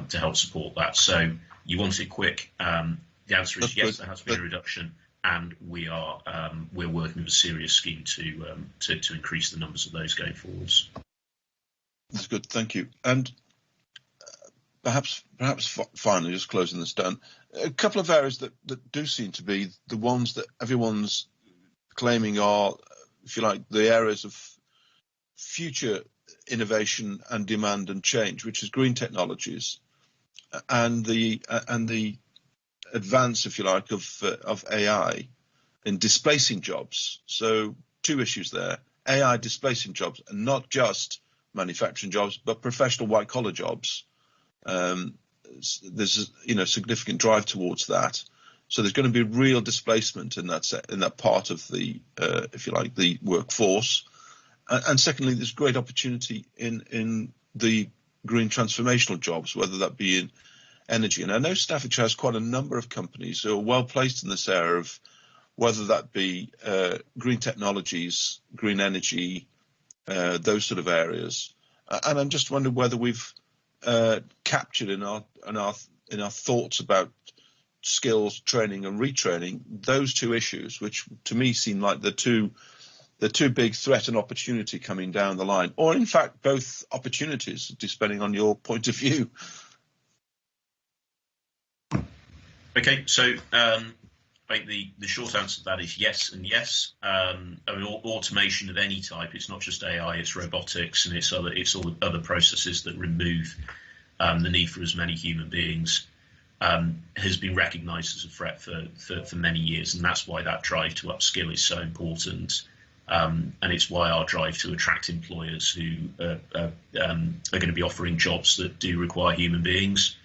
to help support that. So you want it quick. The answer is yes, there has been a reduction, and we're working with a serious scheme to increase the numbers of those going forwards. That's good, thank you. And perhaps finally, just closing this down, a couple of areas that do seem to be the ones that everyone's claiming are, if you like, the areas of future innovation and demand and change, which is green technologies and the advance, if you like, of AI in displacing jobs. So 2 issues there: AI displacing jobs, and not just manufacturing jobs, but professional white collar jobs. There's significant drive towards that. So there's going to be real displacement in that part of the, if you like, the workforce. And secondly, there's great opportunity in the green transformational jobs, whether that be in energy. And I know Staffordshire has quite a number of companies who are well placed in this area of whether that be green technologies, green energy, those sort of areas. And I'm just wondering whether we've captured in our thoughts about skills, training and retraining those 2 issues, which to me seem like the two big threat and opportunity coming down the line, or in fact both opportunities, depending on your point of view. Okay, so I think the short answer to that is yes and yes. I mean, automation of any type, it's not just AI, it's robotics, and it's all the other processes that remove the need for as many human beings, has been recognised as a threat for many years, and that's why that drive to upskill is so important. And it's why our drive to attract employers who are going to be offering jobs that do require human beings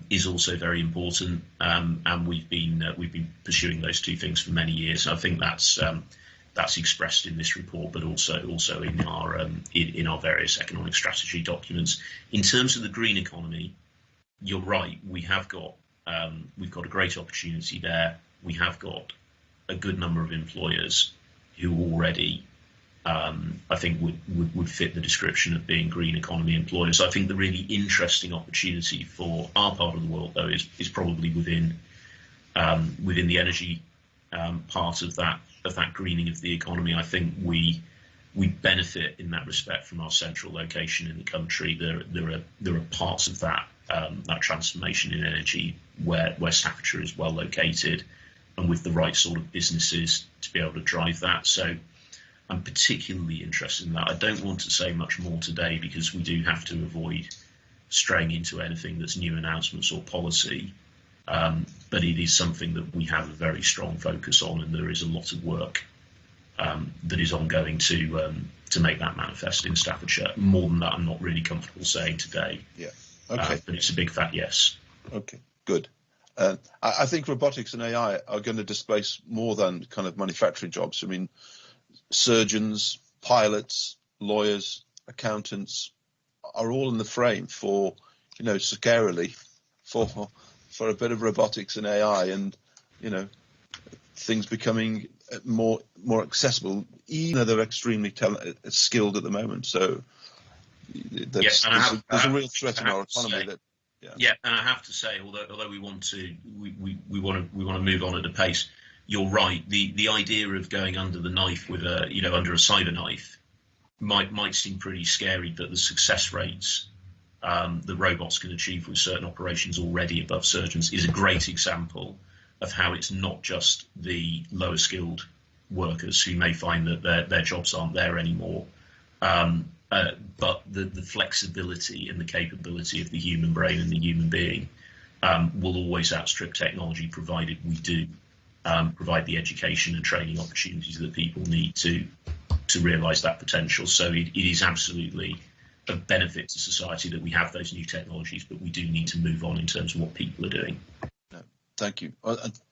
is also very important. And we've been pursuing those 2 things for many years. And I think that's expressed in this report, but also in our various economic strategy documents. In terms of the green economy, you're right. We've got a great opportunity there. We have got a good number of employers who already, I think, would fit the description of being green economy employers. I think the really interesting opportunity for our part of the world, though, is probably within the energy part of that greening of the economy. I think we benefit in that respect from our central location in the country. There are parts of that transformation in energy where Staffordshire is well located, and with the right sort of businesses to be able to drive that. So I'm particularly interested in that. I don't want to say much more today because we do have to avoid straying into anything that's new announcements or policy. But it is something that we have a very strong focus on, and there is a lot of work that is ongoing to make that manifest in Staffordshire. More than that, I'm not really comfortable saying today. Yeah. Okay. But it's a big fat yes. Okay. Good. I think robotics and AI are going to displace more than kind of manufacturing jobs. I mean, surgeons, pilots, lawyers, accountants are all in the frame for, scarily for a bit of robotics and AI, and things becoming more accessible, even though they're extremely skilled at the moment. So there's a real threat in our economy. Yeah, and I have to say, although we want to move on at a pace, you're right. The idea of going under the knife with under a cyber knife might seem pretty scary, but the success rates the robots can achieve with certain operations already above surgeons is a great example of how it's not just the lower skilled workers who may find that their jobs aren't there anymore, but the flexibility and the capability of the human brain and the human being will always outstrip technology, provided we do provide the education and training opportunities that people need to realise that potential. So it is absolutely a benefit to society that we have those new technologies, but we do need to move on in terms of what people are doing. Thank you.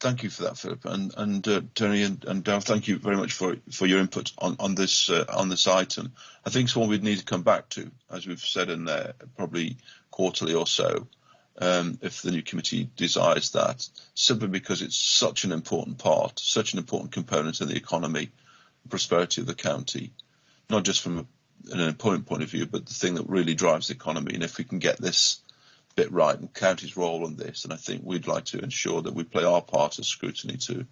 Thank you for that, Philip, and Tony and Dal. Thank you very much for your input on this item. I think it's one we'd need to come back to, as we've said in there, probably quarterly or so, if the new committee desires that. Simply because it's such an important part, such an important component in the economy, and prosperity of the county, not just from an employment point of view, but the thing that really drives the economy. And if we can get this bit right and county's role on this, and I think we'd like to ensure that we play our part as scrutiny to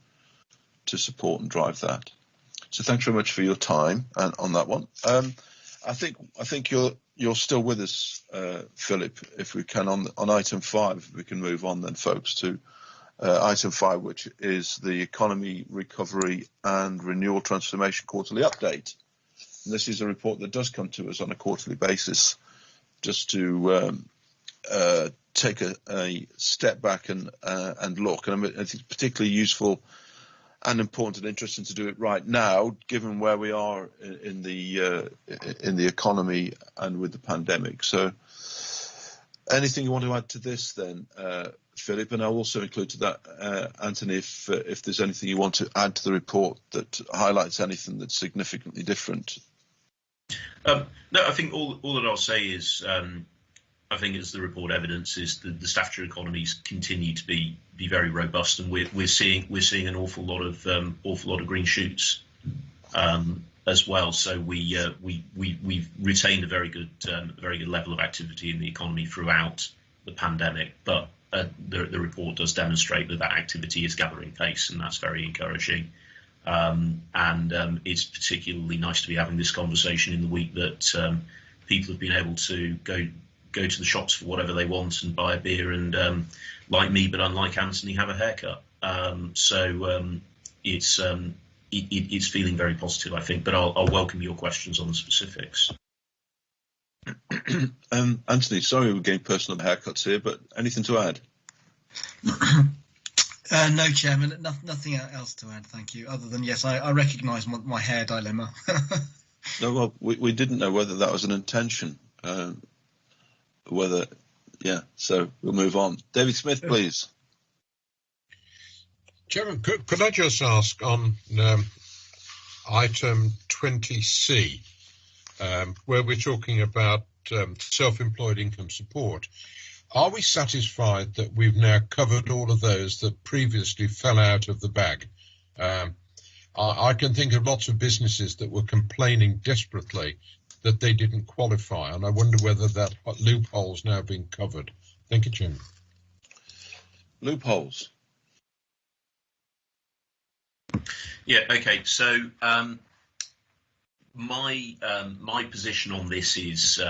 support and drive that. So thanks very much for your time and on that one. I think you're still with us, Philip. If we can on item 5, if we can move on then, folks, to item 5, which is the Economy Recovery and Renewal Transformation Quarterly Update. And this is a report that does come to us on a quarterly basis, just to take a step back and look. And I think it's particularly useful and important and interesting to do it right now, given where we are in the economy and with the pandemic. So, anything you want to add to this, then, Philip? And I'll also include to that, Anthony, if there's anything you want to add to the report that highlights anything that's significantly different. No, I think all that I'll say is, I think as the report evidences, the Staffordshire economies continue to be very robust, and we're seeing an awful lot of green shoots as well. So we've retained a very good level of activity in the economy throughout the pandemic, but the report does demonstrate that activity is gathering pace, and that's very encouraging. And it's particularly nice to be having this conversation in the week that people have been able to go to the shops for whatever they want and buy a beer and, like me, but unlike Anthony, have a haircut. So it's feeling very positive, I think, but I'll welcome your questions on the specifics. Anthony, sorry we're getting personal haircuts here, but anything to add? No, Chairman, nothing else to add, thank you, other than, yes, I recognise my hair dilemma. No, well, we didn't know whether that was an intention. So we'll move on. David Smith, please. Chairman, could I just ask on item 20C, where we're talking about self-employed income support, are we satisfied that we've now covered all of those that previously fell out of the bag? I can think of lots of businesses that were complaining desperately that they didn't qualify, and I wonder whether that loophole's now been covered. Thank you, Chairman. Loopholes. Yeah. Okay. So my position on this is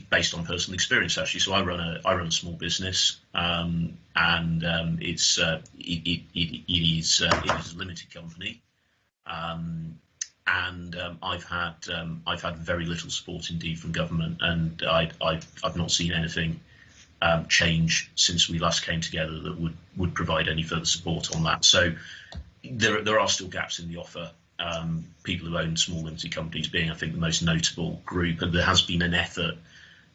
based on personal experience, actually. So I run a small business, and it is a limited company. And I've had very little support indeed from government, and I've not seen anything change since we last came together that would provide any further support on that. So there are still gaps in the offer. People who own small limited companies being, I think, the most notable group, and there has been an effort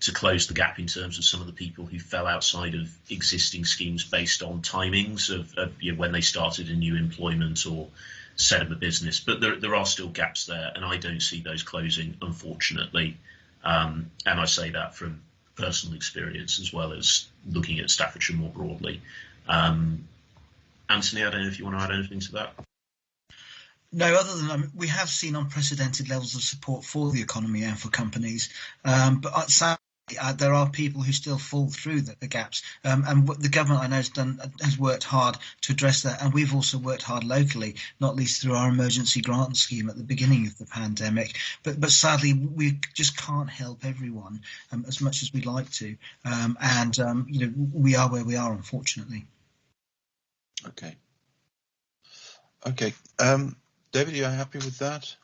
to close the gap in terms of some of the people who fell outside of existing schemes based on timings of when they started a new employment or set up a business, but there are still gaps there, and I don't see those closing, unfortunately. And I say that from personal experience as well as looking at Staffordshire more broadly. Anthony, I don't know if you want to add anything to that. No, other than we have seen unprecedented levels of support for the economy and for companies, but sadly there are people who still fall through the gaps, and what the government I know has worked hard to address that, and we've also worked hard locally, not least through our emergency grant scheme at the beginning of the pandemic. But sadly, we just can't help everyone as much as we'd like to, and we are where we are, unfortunately. Okay. David, are you happy with that?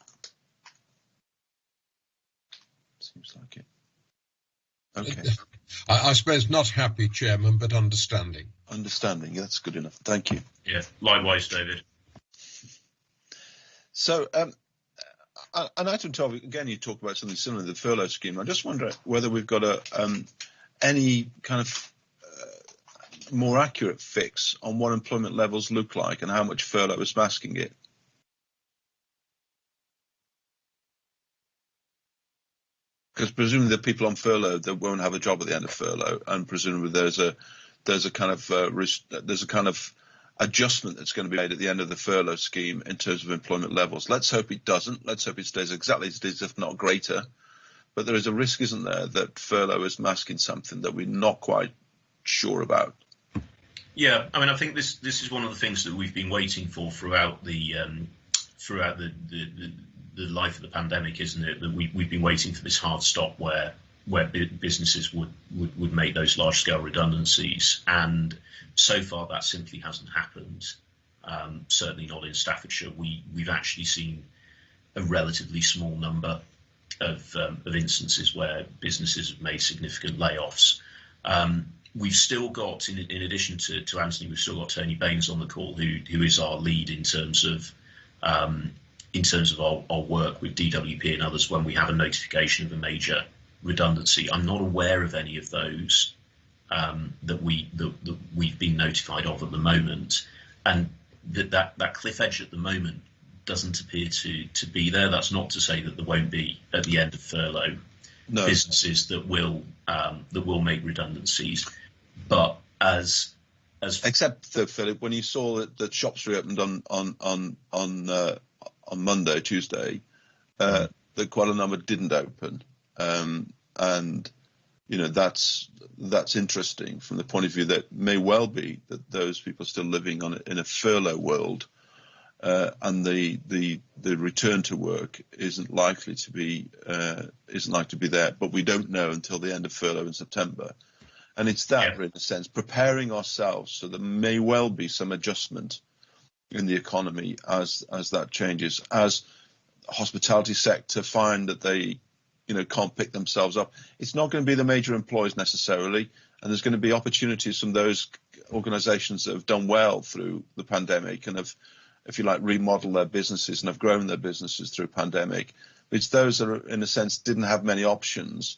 Seems like it. Okay. I suppose not happy, Chairman, but understanding. Understanding, that's good enough. Thank you. Yeah, likewise, David. So, on item 12, again, you talk about something similar to the furlough scheme. I just wonder whether we've got any kind of more accurate fix on what employment levels look like and how much furlough is masking it. Because presumably the people on furlough that won't have a job at the end of furlough, and presumably there's a kind of adjustment that's going to be made at the end of the furlough scheme in terms of employment levels. Let's hope it doesn't. Let's hope it stays exactly as it is, if not greater. But there is a risk, isn't there, that furlough is masking something that we're not quite sure about. Yeah, I mean, I think this is one of the things that we've been waiting for throughout the life of the pandemic, isn't it? That we've been waiting for this hard stop where businesses would make those large scale redundancies, and so far that simply hasn't happened. Certainly not in Staffordshire. We've actually seen a relatively small number of instances where businesses have made significant layoffs. We've still got, in addition to Anthony, we've still got Tony Baines on the call, who is our lead in terms of our work with DWP and others when we have a notification of a major redundancy. I'm not aware of any of those that we've been notified of at the moment, and that cliff edge at the moment doesn't appear to be there. That's not to say that there won't be at the end of furlough businesses that will make redundancies, but except that, Philip, when you saw that shops reopened on Monday, Tuesday, that quite a number didn't open, and that's interesting from the point of view that may well be that those people are still living in a furlough world, and the return to work isn't likely to be there. But we don't know until the end of furlough in September, and it's that in a sense preparing ourselves so there may well be some adjustment in the economy as that changes, as the hospitality sector find that they can't pick themselves up. It's not going to be the major employers necessarily, and there's going to be opportunities from those organisations that have done well through the pandemic and have, if you like, remodeled their businesses and have grown their businesses through pandemic. It's those that are, in a sense, didn't have many options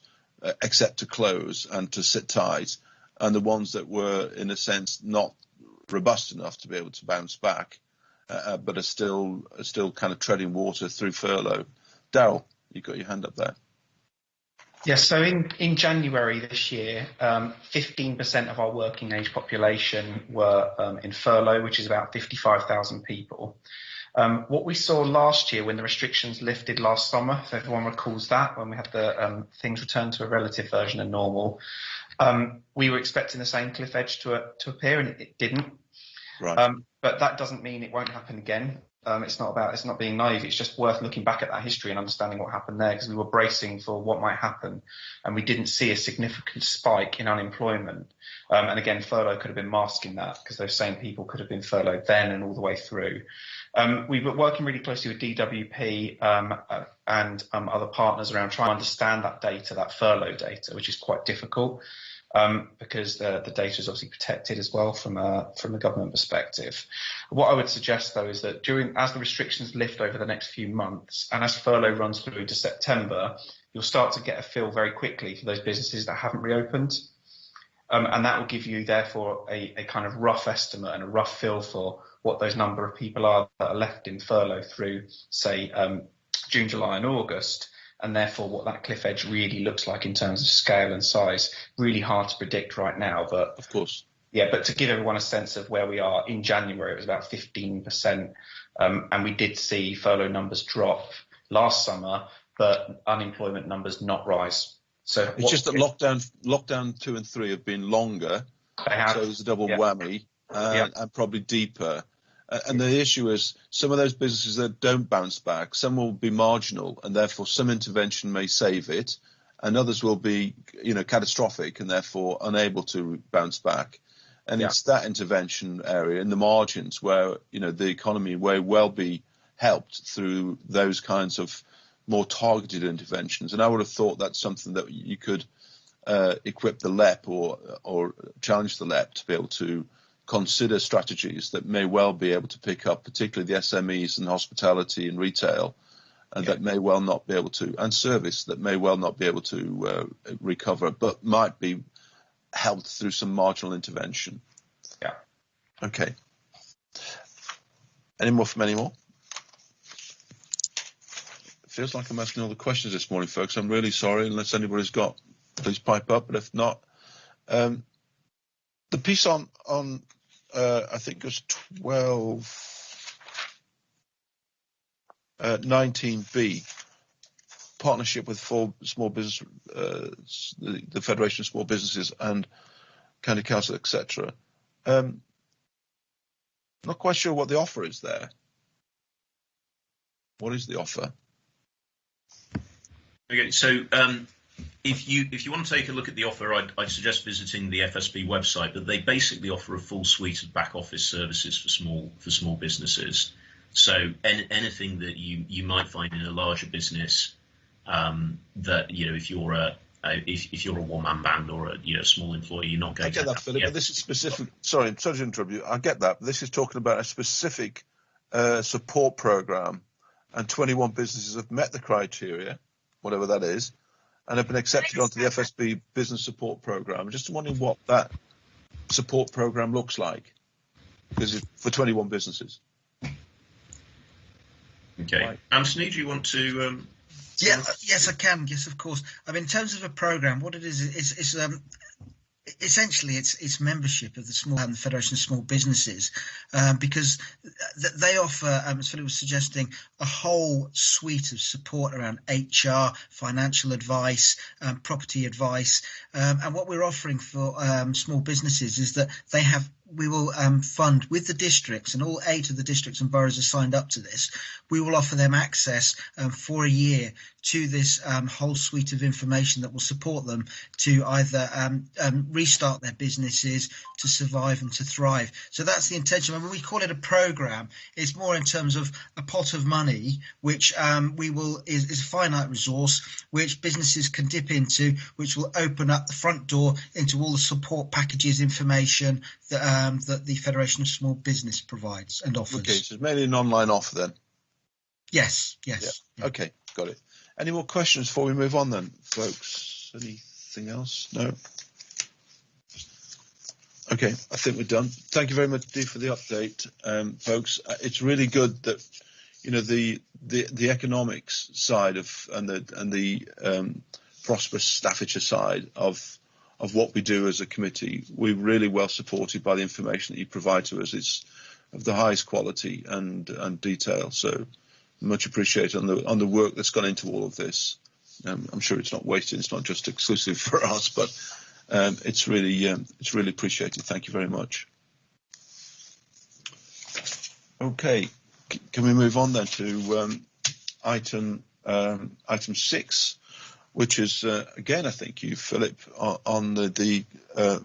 except to close and to sit tight, and the ones that were, in a sense, not robust enough to be able to bounce back, but are still kind of treading water through furlough. Daryl, you got your hand up there. Yes, so in January this year, 15% of our working age population were in furlough, which is about 55,000 people. What we saw last year when the restrictions lifted last summer, if everyone recalls that, when we had the things return to a relative version of normal, we were expecting the same cliff edge to appear, and it didn't. Right. But that doesn't mean it won't happen again. It's not being naive. It's just worth looking back at that history and understanding what happened there, because we were bracing for what might happen, and we didn't see a significant spike in unemployment. And again, furlough could have been masking that, because those same people could have been furloughed then and all the way through. We were working really closely with DWP and other partners around trying to understand that data, that furlough data, which is quite difficult. Because the data is obviously protected as well from a government perspective. What I would suggest, though, is that as the restrictions lift over the next few months, and as furlough runs through to September, you'll start to get a feel very quickly for those businesses that haven't reopened. And that will give you, therefore, a kind of rough estimate and a rough feel for what those number of people are that are left in furlough through, say, June, July and August. And therefore what that cliff edge really looks like in terms of scale and size. Really hard to predict right now, but of course, yeah. But to give everyone a sense of where we are, in January it was about 15%, and we did see furlough numbers drop last summer, but unemployment numbers not rise. So it's just that lockdown 2 and 3 have been longer, so it's a double whammy, and probably deeper. And the issue is some of those businesses that don't bounce back, some will be marginal, and therefore some intervention may save it, and others will be, catastrophic and therefore unable to bounce back. And it's that intervention area in the margins where, the economy may well be helped through those kinds of more targeted interventions. And I would have thought that's something that you could equip the LEP or challenge the LEP to be able to consider strategies that may well be able to pick up, particularly the SMEs and hospitality and retail, and that may well not be able to, and service that may well not be able to recover, but might be helped through some marginal intervention. Yeah. Okay. Any more from any more? It feels like I'm asking all the questions this morning, folks. I'm really sorry. Unless anybody's got, please pipe up. But if not, the piece on I think it was 19B, partnership with four small business, the Federation of Small Businesses and County Council, etc. Not quite sure what the offer is there. What is the offer? Okay, so if you want to take a look at the offer, I'd suggest visiting the FSB website. But they basically offer a full suite of back office services for small businesses. So anything that you might find in a larger business, that if you're a one-man band or a small employee, you're not going to. I get that, Philip, but this is specific. Sorry to interrupt you. I get that. But this is talking about a specific support program, and 21 businesses have met the criteria, whatever that is, and have been accepted onto the FSB business support program. I'm just wondering what that support program looks like, because it's for 21 businesses. Okay, right. Anthony, do you want to? Yes, I can. Yes, of course. I mean, in terms of a program, what it is essentially it's membership of the Federation of Small Businesses, because they offer, as Philip was suggesting, a whole suite of support around HR, financial advice, property advice, and what we're offering for small businesses is that we will fund with the districts, and all 8 of the districts and boroughs are signed up to this. We will offer them access for a year to this whole suite of information that will support them to either restart their businesses, to survive and to thrive. So that's the intention. When we call it a program, it's more in terms of a pot of money, which is a finite resource, which businesses can dip into, which will open up the front door into all the support packages, information that the Federation of Small Business provides and offers. Okay, so it's mainly an online offer then? Yes. Yeah. Okay, got it. Any more questions before we move on then, folks? Anything else? No? Okay, I think we're done. Thank you very much, Dee, for the update, folks. It's really good that, the economics side of and the Prosperous Staffordshire side of what we do as a committee, we're really well supported by the information that you provide to us. It's of the highest quality and detail. So much appreciated on the work that's gone into all of this. I'm sure it's not wasted. It's not just exclusive for us, but it's really appreciated. Thank you very much. Okay, can we move on then to item 6? Which is, again, I thank you, Philip, on the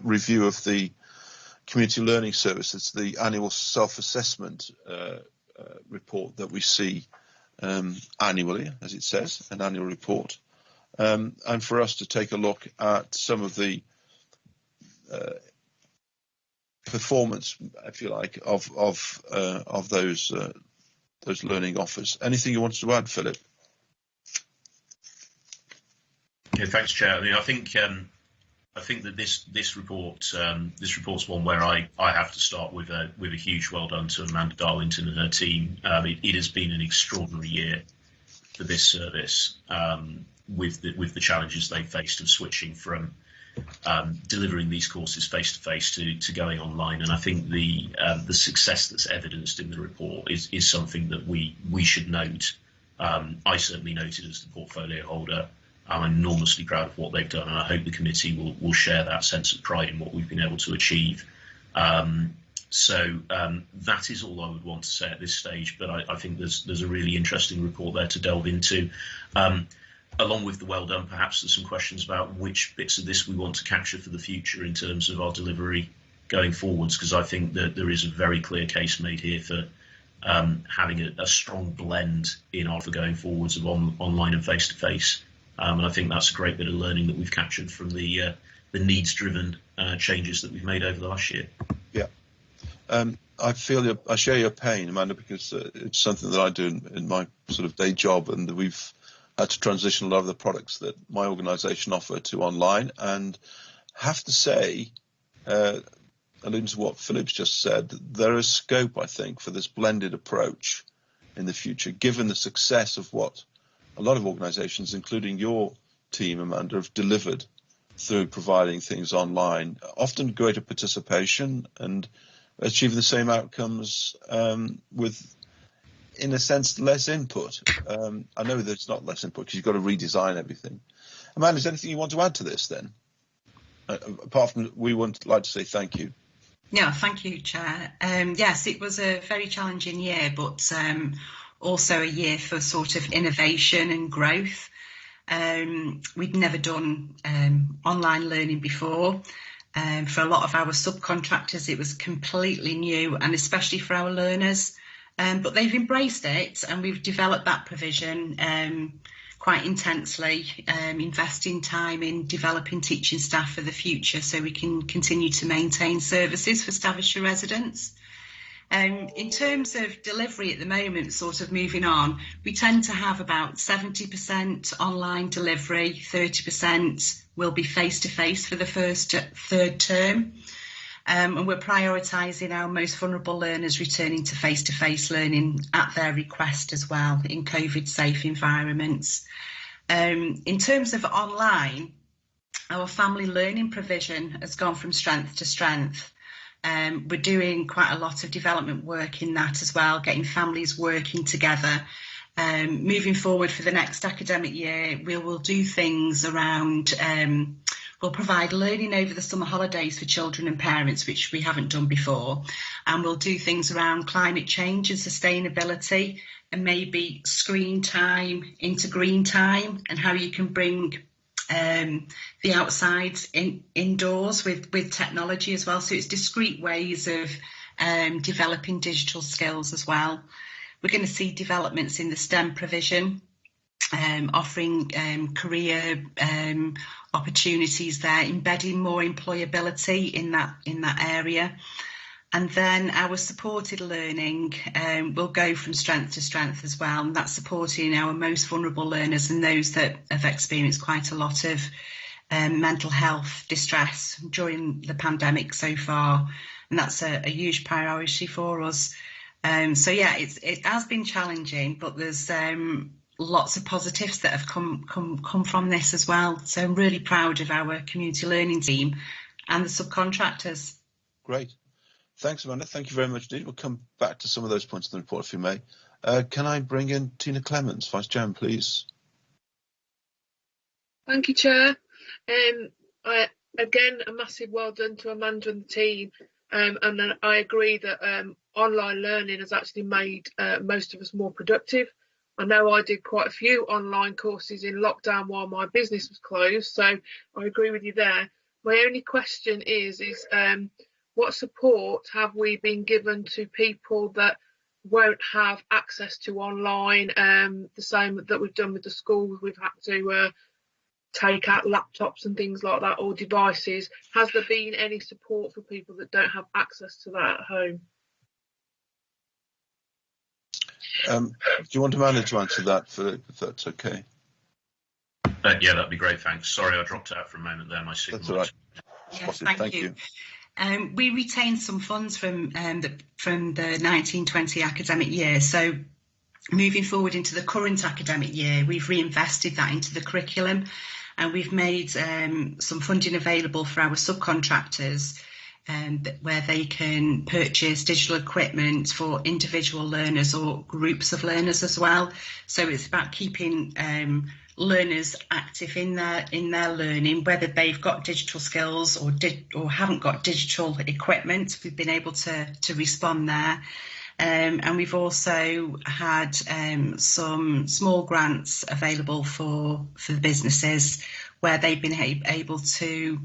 review of the Community Learning Services, the annual self-assessment report that we see annually, as it says, an annual report, and for us to take a look at some of the performance, if you like, of those learning offers. Anything you wanted to add, Philip? Yeah, thanks, Chair. I mean, I think that this report's one where I have to start with a huge well done to Amanda Darlington and her team. It has been an extraordinary year for this service, with the challenges they faced of switching from delivering these courses face to face to going online. And I think the success that's evidenced in the report is something that we should note. I certainly noted as the portfolio holder. I'm enormously proud of what they've done, and I hope the committee will share that sense of pride in what we've been able to achieve. So that is all I would want to say at this stage, but I think there's a really interesting report there to delve into. Along with the well done, perhaps there's some questions about which bits of this we want to capture for the future in terms of our delivery going forwards, because I think that there is a very clear case made here for having a strong blend in offer going forwards of online and face-to-face. And I think that's a great bit of learning that we've captured from the needs-driven changes that we've made over the last year. Yeah. I share your pain, Amanda, because it's something that I do in my sort of day job, and we've had to transition a lot of the products that my organisation offer to online. And have to say, alluding to what Philip's just said, there is scope, I think, for this blended approach in the future, given the success of what a lot of organisations, including your team, Amanda, have delivered through providing things online, often greater participation and achieving the same outcomes with, in a sense, less input. I know that it's not less input because you've got to redesign everything. Amanda, is there anything you want to add to this then? Apart from we would like to say thank you. Yeah, thank you, Chair. Yes, it was a very challenging year, but also a year for sort of innovation and growth. We'd never done online learning before. For a lot of our subcontractors, it was completely new, and especially for our learners. But they've embraced it, and we've developed that provision quite intensely, investing time in developing teaching staff for the future so we can continue to maintain services for Staffordshire residents. In terms of delivery at the moment, sort of moving on, we tend to have about 70% online delivery, 30% will be face-to-face for the third term. And we're prioritising our most vulnerable learners returning to face-to-face learning at their request as well in COVID-safe environments. In terms of online, our family learning provision has gone from strength to strength. We're doing quite a lot of development work in that as well, getting families working together. Moving forward for the next academic year, we will do things around, we'll provide learning over the summer holidays for children and parents, which we haven't done before. And we'll do things around climate change and sustainability, and maybe screen time into green time, and how you can bring the outside indoors with technology as well. So it's discrete ways of developing digital skills as well. We're going to see developments in the STEM provision, offering career opportunities there, embedding more employability in that area. And then our supported learning will go from strength to strength as well, and that's supporting our most vulnerable learners and those that have experienced quite a lot of mental health distress during the pandemic so far, and that's a huge priority for us. So yeah, it has been challenging, but there's lots of positives that have come from this as well. So I'm really proud of our community learning team and the subcontractors. Great. Thanks, Amanda. Thank you very much indeed. We'll come back to some of those points in the report if you may. Can I bring in Tina Clements, Vice Chairman, please? Thank you, Chair. Again, a massive well done to Amanda and the team. And I agree that online learning has actually made most of us more productive. I know I did quite a few online courses in lockdown while my business was closed, so I agree with you there. My only question is what support have we been given to people that won't have access to online? The same that we've done with the schools, we've had to take out laptops and things like that, or devices. Has there been any support for people that don't have access to that at home? Do you want Amanda to answer that, Philip, if that's okay? Yeah, that'd be great, thanks. Sorry, I dropped out for a moment there. My signal. That's all right. Yes, thank you. We retained some funds from the 1920 academic year. So moving forward into the current academic year, we've reinvested that into the curriculum, and we've made some funding available for our subcontractors where they can purchase digital equipment for individual learners or groups of learners as well. So it's about keeping learners active in their learning, whether they've got digital skills or haven't got digital equipment. We've been able to respond there. And we've also had some small grants available for the businesses where they've been able to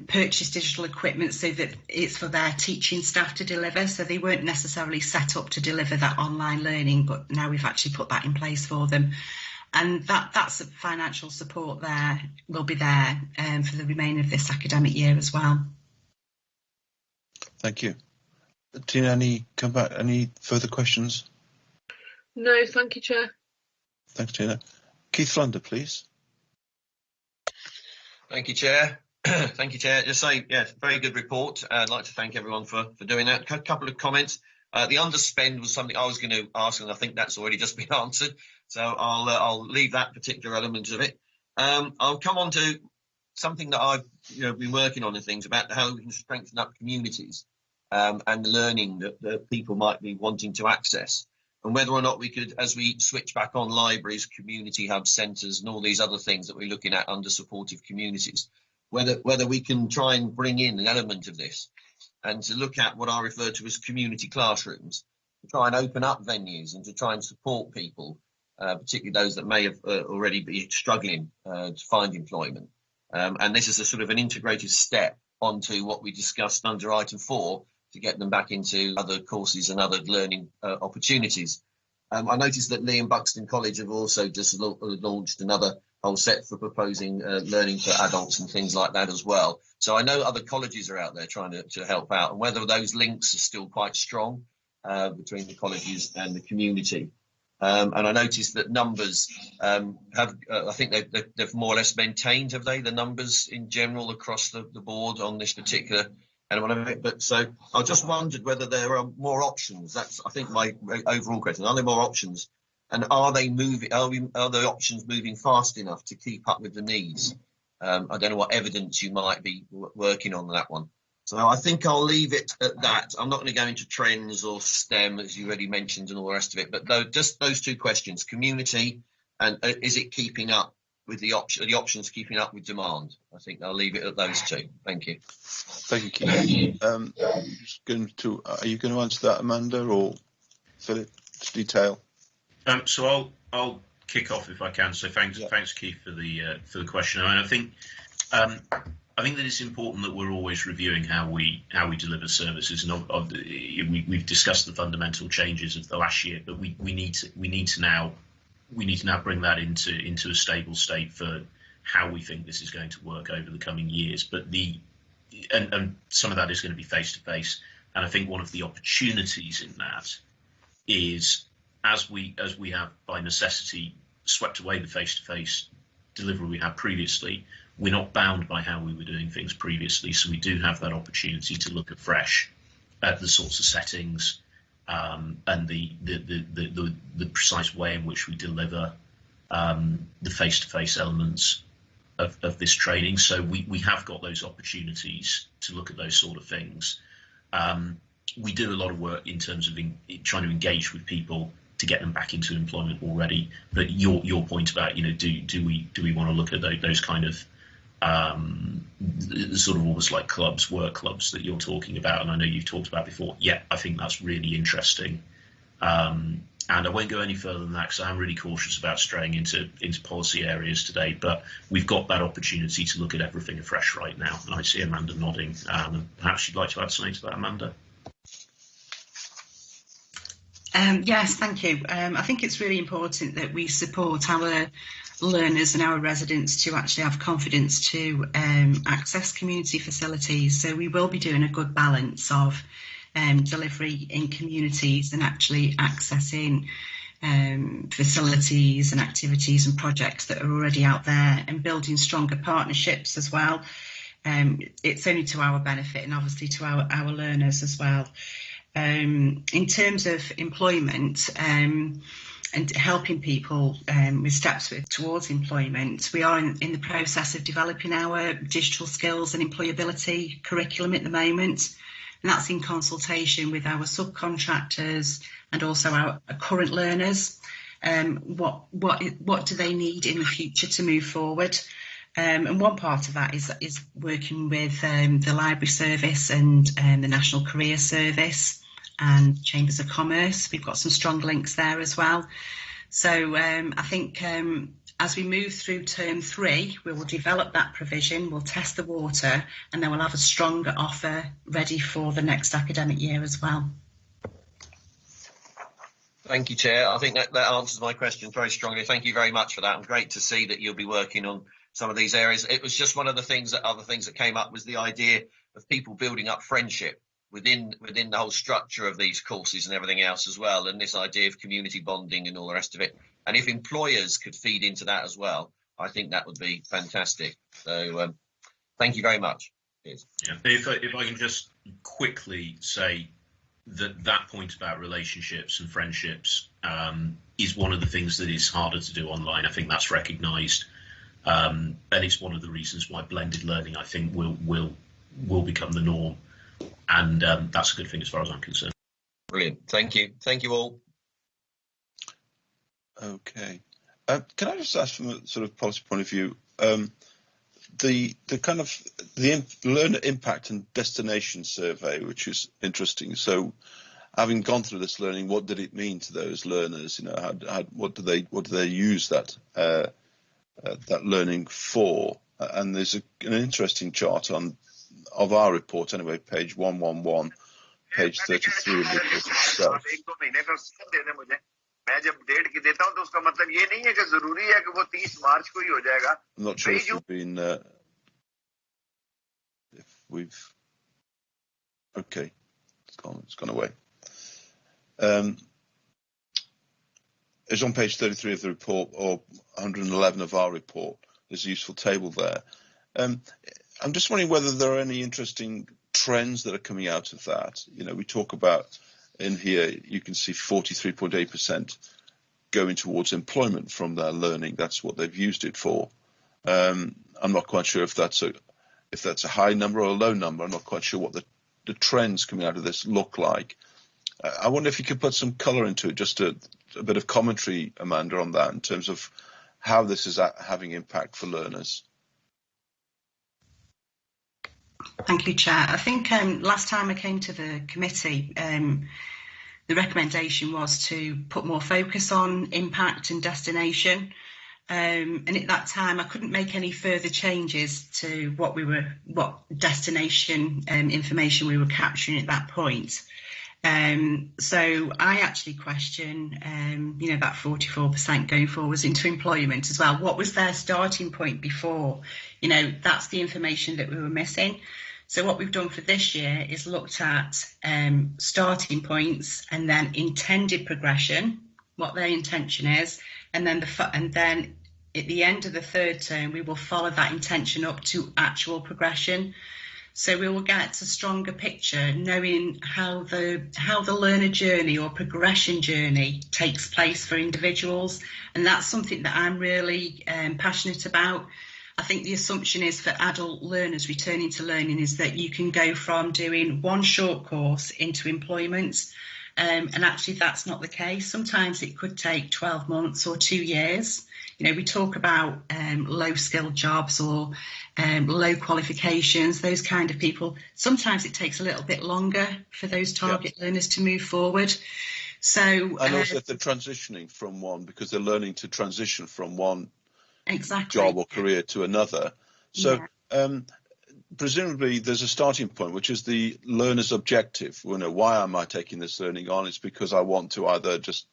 purchase digital equipment so that it's for their teaching staff to deliver. So they weren't necessarily set up to deliver that online learning, but now we've actually put that in place for them. And that's a financial support there, will be there for the remainder of this academic year as well. Thank you. Tina, any further questions? No, thank you, Chair. Thanks, Tina. Keith Flunder, please. Thank you, Chair. Thank you, Chair. Just say, yeah, very good report. I'd like to thank everyone for doing that. A couple of comments. The underspend was something I was going to ask, and I think that's already just been answered. So I'll leave that particular element of it. I'll come on to something that I've been working on and things about how we can strengthen up communities and the learning that people might be wanting to access, and whether or not we could, as we switch back on libraries, community hub centres and all these other things that we're looking at under supportive communities, whether we can try and bring in an element of this and to look at what I refer to as community classrooms, to try and open up venues and to try and support people, particularly those that may have already been struggling to find employment. And this is a sort of an integrated step onto what we discussed under item 4 to get them back into other courses and other learning opportunities. I noticed that Lee and Buxton College have also just launched another whole set for proposing learning for adults and things like that as well. So I know other colleges are out there trying to help out, and whether those links are still quite strong between the colleges and the community. And I noticed that numbers have, I think they've more or less maintained, have they, the numbers in general across the board on this particular element of it. But so I just wondered whether there are more options. That's, I think, my overall question. Are there more options? And are they moving? Are the options moving fast enough to keep up with the needs? I don't know what evidence you might be working on that one. So I think I'll leave it at that. I'm not going to go into trends or STEM, as you already mentioned, and all the rest of it. But just those two questions: community, and is it keeping up with the options keeping up with demand? I think I'll leave it at those two. Thank you. Thank you, Keith. Are you going to answer that, Amanda, or Philip? Just detail. So I'll kick off if I can. So thanks, Keith, for the question. I mean, I think that it's important that we're always reviewing how we deliver services, and we've discussed the fundamental changes of the last year, but we need to now bring that into a stable state for how we think this is going to work over the coming years. But and some of that is going to be face to face, and I think one of the opportunities in that is as we have by necessity swept away the face to face delivery we had previously. We're not bound by how we were doing things previously, so we do have that opportunity to look afresh at the sorts of settings and the precise way in which we deliver the face-to-face elements of this training. So we have got those opportunities to look at those sort of things. We do a lot of work in terms of trying to engage with people to get them back into employment already. But your point about do we want to look at those kind of sort of almost like work clubs that you're talking about, and I know you've talked about before. Yeah, I think that's really interesting. And I won't go any further than that because I'm really cautious about straying into policy areas today. But we've got that opportunity to look at everything afresh right now. And I see Amanda nodding. Perhaps you'd like to add something to that, Amanda? Yes, thank you. I think it's really important that we support our learners and our residents to actually have confidence to access community facilities. So we will be doing a good balance of delivery in communities and actually accessing facilities and activities and projects that are already out there and building stronger partnerships as well. It's only to our benefit and obviously to our learners as well. In terms of employment and helping people with steps towards employment, we are in the process of developing our digital skills and employability curriculum at the moment, and that's in consultation with our subcontractors and also our current learners. What do they need in the future to move forward? And one part of that is working with the Library Service and the National Career Service and Chambers of Commerce. We've got some strong links there as well. So I think as we move through term 3, we will develop that provision, we'll test the water, and then we'll have a stronger offer ready for the next academic year as well. Thank you, Chair. I think that answers my question very strongly. Thank you very much for that. And great to see that you'll be working on some of these areas. It was just one of the other things that came up was the idea of people building up friendship within the whole structure of these courses and everything else as well, and this idea of community bonding and all the rest of it. And if employers could feed into that as well, I think that would be fantastic. So thank you very much. Cheers. Yeah. If I can just quickly say that point about relationships and friendships is one of the things that is harder to do online. I think that's recognised, and it's one of the reasons why blended learning, I think, will become the norm. And that's a good thing as far as I'm concerned. Brilliant. Thank you. Thank you all. Okay. Can I just ask from a sort of policy point of view, the kind of the learner impact and destination survey, which is interesting. So having gone through this learning, what did it mean to those learners? You know, what do they use that learning for? And there's an interesting chart of our report anyway, page 111, page 33 of the report itself. I'm not sure if you've been okay, it's gone away. It's on page 33 of the report, or 111 of our report. There's a useful table there. I'm just wondering whether there are any interesting trends that are coming out of that. You know, we talk about in here, you can see 43.8% going towards employment from their learning. That's what they've used it for. I'm not quite sure if that's a high number or a low number. I'm not quite sure what the trends coming out of this look like. I wonder if you could put some colour into it, just a bit of commentary, Amanda, on that in terms of how this is having impact for learners. Thank you, Chair. I think last time I came to the committee, the recommendation was to put more focus on impact and destination. And at that time, I couldn't make any further changes to what destination information we were capturing at that point. So I actually question, that 44% going forwards into employment as well. What was their starting point before? That's the information that we were missing. So what we've done for this year is looked at starting points and then intended progression, what their intention is, and then at the end of the third term, we will follow that intention up to actual progression. So we will get a stronger picture, knowing how the learner journey or progression journey takes place for individuals, and that's something that I'm really passionate about. I think the assumption is for adult learners returning to learning is that you can go from doing one short course into employment, and actually that's not the case. Sometimes it could take 12 months or 2 years. We talk about low skilled jobs or low qualifications, those kind of people. Sometimes it takes a little bit longer for those target learners to move forward. So, and also if they're transitioning from one, because they're learning to transition from one job or career to another. So presumably there's a starting point, which is the learner's objective. Why am I taking this learning on? It's because I want to either just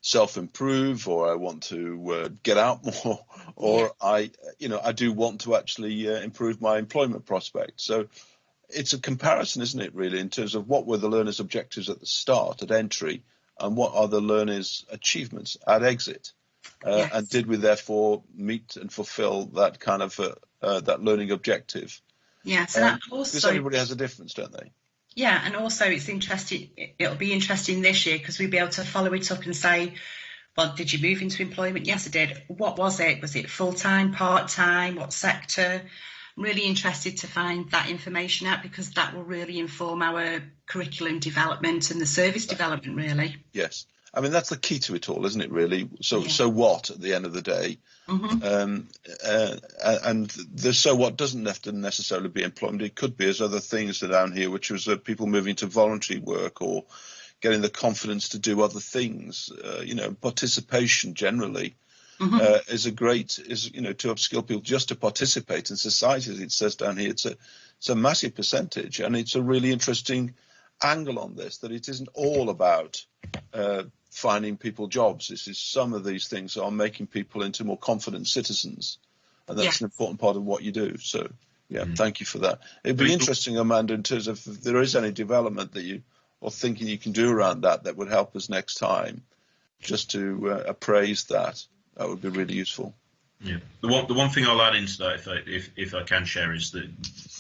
self-improve, or I want to get out more, or I do want to actually improve my employment prospects. So it's a comparison, isn't it, really, in terms of what were the learner's objectives at the start, at entry, and what are the learner's achievements at exit. And did we therefore meet and fulfill that kind of that learning objective? Yes, and also because everybody has a difference, don't they? Yeah, and also it's interesting. It'll be interesting this year because we'll be able to follow it up and say, well, did you move into employment? Yes, I did. What was it? Was it full-time, part-time? What sector? I'm really interested to find that information out because that will really inform our curriculum development and the service development, really. Yes. I mean, that's the key to it all, isn't it, really? So what at the end of the day? And the so what doesn't have to necessarily be employment. It could be as other things that down here, which was people moving to voluntary work or getting the confidence to do other things. Participation generally is to upskill people just to participate in society. As it says down here, it's a massive percentage, and it's a really interesting angle on this, that it isn't all about finding people jobs. Some of these things are making people into more confident citizens, and that's an important part of what you do. So thank you for that. It'd be interesting, Amanda, in terms of if there is any development that you or thinking you can do around that would help us next time, just to appraise that would be really useful. Yeah, the one thing I'll add into that, if I can share, is that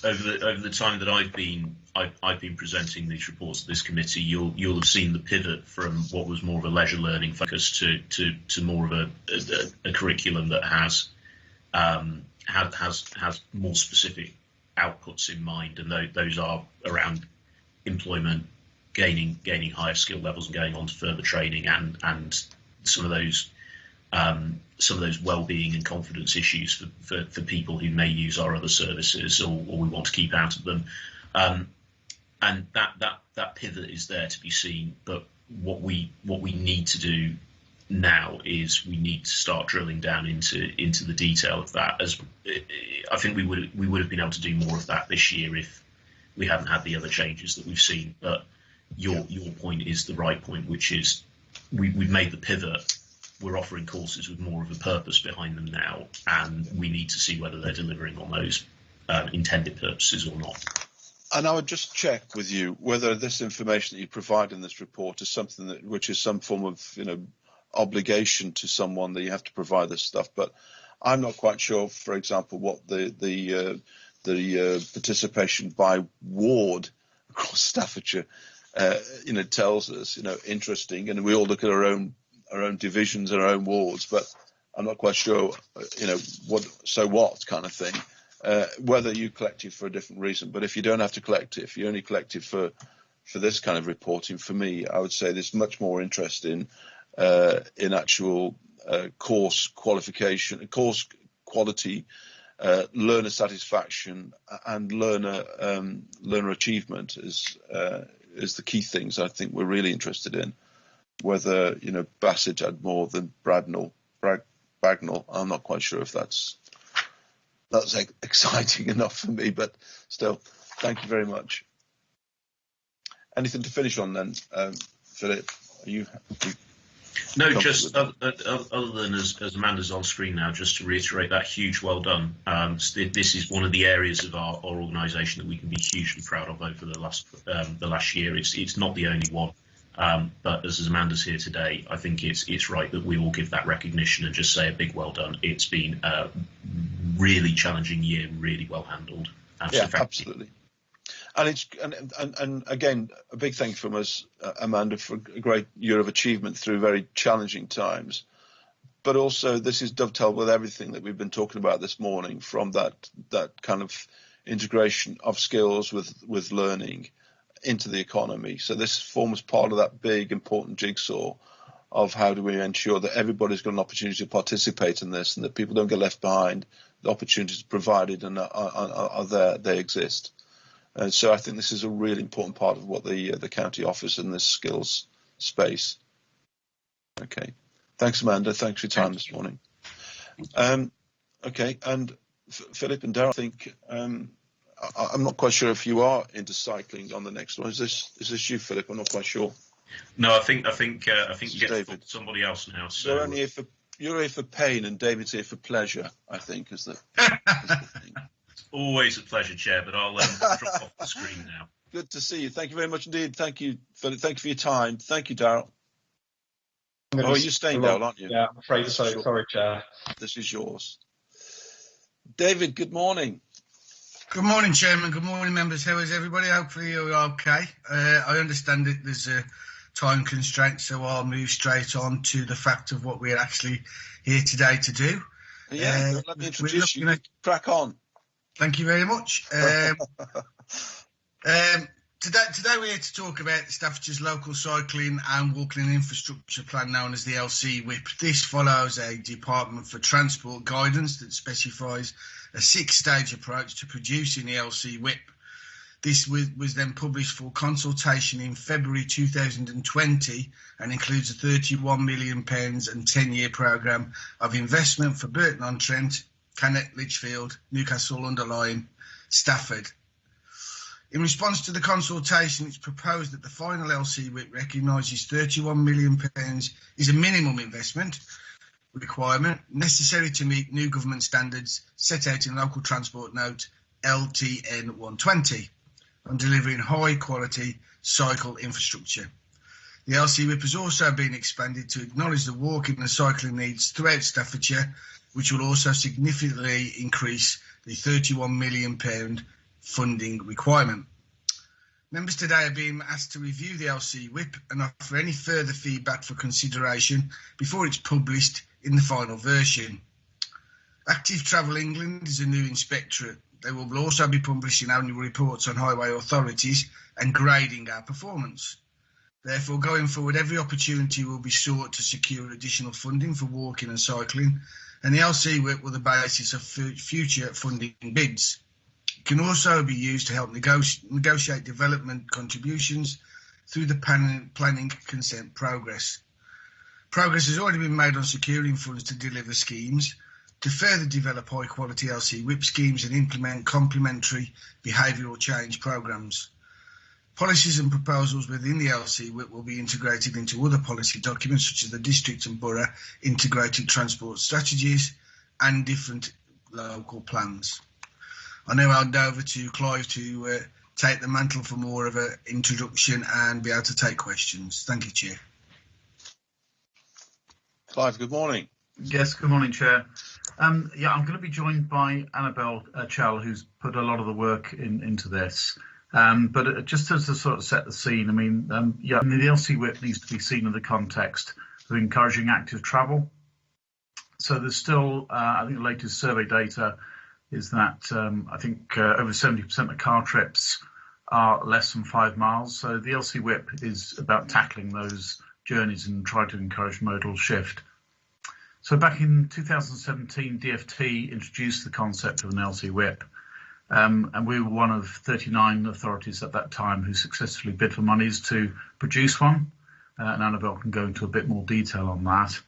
over the time that I've been presenting these reports to this committee, you'll have seen the pivot from what was more of a leisure learning focus to more of a curriculum that has more specific outputs in mind, and those are around employment, gaining higher skill levels and going on to further training, and some of those well-being and confidence issues for people who may use our other services or we want to keep out of them, and that pivot is there to be seen. But what we need to do now is we need to start drilling down into the detail of that. As I think we would have been able to do more of that this year if we hadn't had the other changes that we've seen. But your point is the right point, which is we've made the pivot. We're offering courses with more of a purpose behind them now, and we need to see whether they're delivering on those intended purposes or not. And I would just check with you whether this information that you provide in this report is something which is some form of obligation to someone that you have to provide this stuff. But I'm not quite sure, for example, what the participation by ward across Staffordshire tells us. Interesting, and we all look at our own divisions and our own wards, but I'm not quite sure, what kind of thing, whether you collect it for a different reason. But if you don't have to collect it, if you only collect it for this kind of reporting, for me, I would say there's much more interest in actual course qualification, course quality, learner satisfaction, and learner achievement is the key things I think we're really interested in. Whether Bassett had more than Bagnall, I'm not quite sure if that's exciting enough for me, but still, thank you very much. Anything to finish on then, Philip? Are you happy? No, just other than as Amanda's on screen now, just to reiterate that huge well done. This is one of the areas of our organisation that we can be hugely proud of over the last year. It's not the only one. But as Amanda's here today, I think it's right that we all give that recognition and just say a big well done. It's been a really challenging year, really well handled. Yeah, absolutely. And again, a big thank you from us, Amanda, for a great year of achievement through very challenging times. But also, this is dovetailed with everything that we've been talking about this morning, from that kind of integration of skills with learning into the economy. So this forms part of that big important jigsaw of how do we ensure that everybody's got an opportunity to participate in this and that people don't get left behind. The opportunities provided and are there, they exist. And so I think this is a really important part of what the county offers in this skills space. Okay, thanks, Amanda. Thanks for your time this morning. Okay, and Philip and Darryl, I think I'm not quite sure if you are into cycling on the next one. Is this you, Philip? I'm not quite sure. No, I think you get David. Somebody else now. So you're here for pain, and David's here for pleasure, I think, is the thing. Always a pleasure, Chair, but I'll drop off the screen now. Good to see you. Thank you very much indeed. Thank you, Philip. Thank you for your time. Thank you, Darryl. Oh, you're staying, Darryl, aren't you? Yeah, I'm afraid so. Sorry, Chair. This is yours. David, good morning. Good morning, Chairman. Good morning, members. How is everybody? Hopefully you're okay. I understand that there's a time constraint, so I'll move straight on to the fact of what we're actually here today to do. Yeah, let me introduce you. Crack on. Thank you very much. Today we're here to talk about Staffordshire's local cycling and walking infrastructure plan known as the LC WIP. This follows a Department for Transport guidance that specifies a 6-stage approach to producing the LC WIP. This was then published for consultation in February 2020 and includes a £31 million and 10-year programme of investment for Burton-on-Trent, Cannet, Lichfield, Newcastle-under-Lyme, Stafford. In response to the consultation, it's proposed that the final LC WIP recognises £31 million is a minimum investment requirement necessary to meet new government standards set out in Local Transport Note LTN 120 on delivering high-quality cycle infrastructure. The LC WIP has also been expanded to acknowledge the walking and cycling needs throughout Staffordshire, which will also significantly increase the £31 million funding requirement. Members today are being asked to review the LC WIP and offer any further feedback for consideration before it's published in the final version. Active Travel England is a new inspectorate. They will also be publishing annual reports on highway authorities and grading our performance. Therefore, going forward, every opportunity will be sought to secure additional funding for walking and cycling, and the LC WIP will be the basis of future funding bids. It can also be used to help negotiate development contributions through the planning consent progress. Progress has already been made on securing funds to deliver schemes, to further develop high-quality LC WIP schemes and implement complementary behavioural change programmes. Policies and proposals within the LC WIP will be integrated into other policy documents such as the District and Borough Integrated Transport Strategies and different local plans. I now hand over to Clive to take the mantle for more of an introduction and be able to take questions. Thank you, Chair. Clive, good morning. Yes, good morning, Chair. I'm going to be joined by Annabelle Chell, who's put a lot of the work into this. But just as to sort of set the scene, the LC WIP needs to be seen in the context of encouraging active travel. So there's still, I think the latest survey data is that over 70% of car trips are less than 5 miles. So the LC WIP is about tackling those journeys and trying to encourage modal shift. So back in 2017, DfT introduced the concept of an LC WIP, and we were one of 39 authorities at that time who successfully bid for monies to produce one, and Annabelle can go into a bit more detail on that.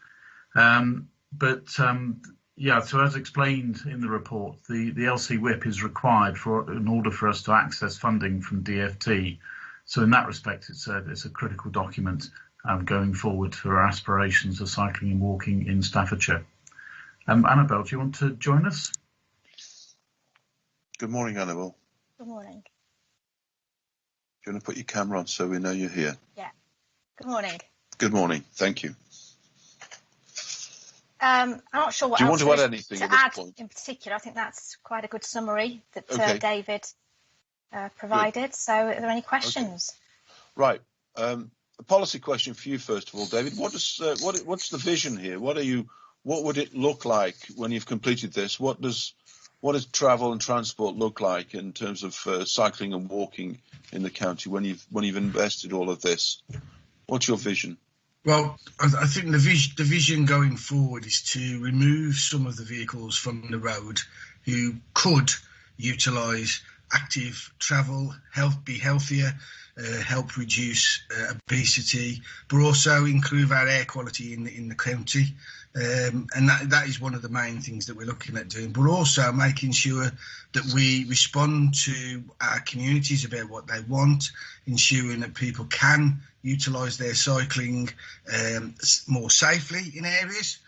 So as explained in the report, the LC WIP is required in order for us to access funding from DfT. So in that respect, it's a critical document going forward for our aspirations of cycling and walking in Staffordshire. Annabelle, do you want to join us? Good morning, Annabelle. Good morning. Do you want to put your camera on so we know you're here? Yeah. Good morning. Good morning. Thank you. I'm not sure what do you else want to add anything to add in particular. I think that's quite a good summary that David provided. Good. So are there any questions? Okay. Right. A policy question for you, first of all, David. What's the vision here? What would it look like when you've completed this? What does travel and transport look like in terms of cycling and walking in the county when you've invested all of this? What's your vision? Well, I think the vision going forward is to remove some of the vehicles from the road who could utilise active travel, be healthier, help reduce obesity, but also improve our air quality in the county. And that is one of the main things that we're looking at doing, but also making sure that we respond to our communities about what they want, ensuring that people can utilise their cycling more safely in areas.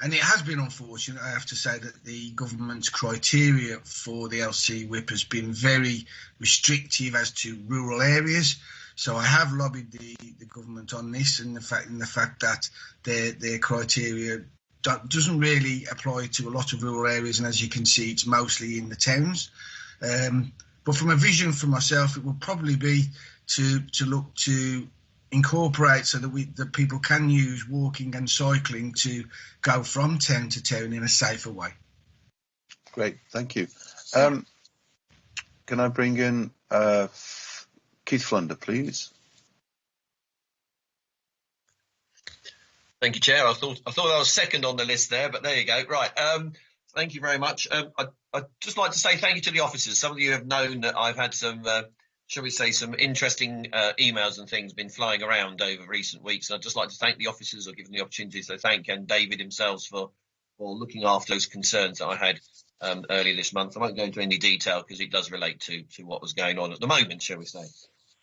And it has been unfortunate, I have to say, that the government's criteria for the LC WIP has been very restrictive as to rural areas. So I have lobbied the government on this, and the fact that their criteria doesn't really apply to a lot of rural areas, and as you can see, it's mostly in the towns. But from a vision for myself, it would probably be to look to incorporate so that people can use walking and cycling to go from town to town in a safer way. Great, thank you. Can I bring in Keith Flunder, please? Thank you, Chair. I thought I was second on the list there, but there you go. Right. Thank you very much. I'd just like to say thank you to the officers. Some of you have known that I've had some, shall we say, some interesting emails and things been flying around over recent weeks. And I'd just like to thank the officers or give them the opportunity to thank, and David himself for looking after those concerns that I had earlier this month. I won't go into any detail because it does relate to what was going on at the moment, shall we say.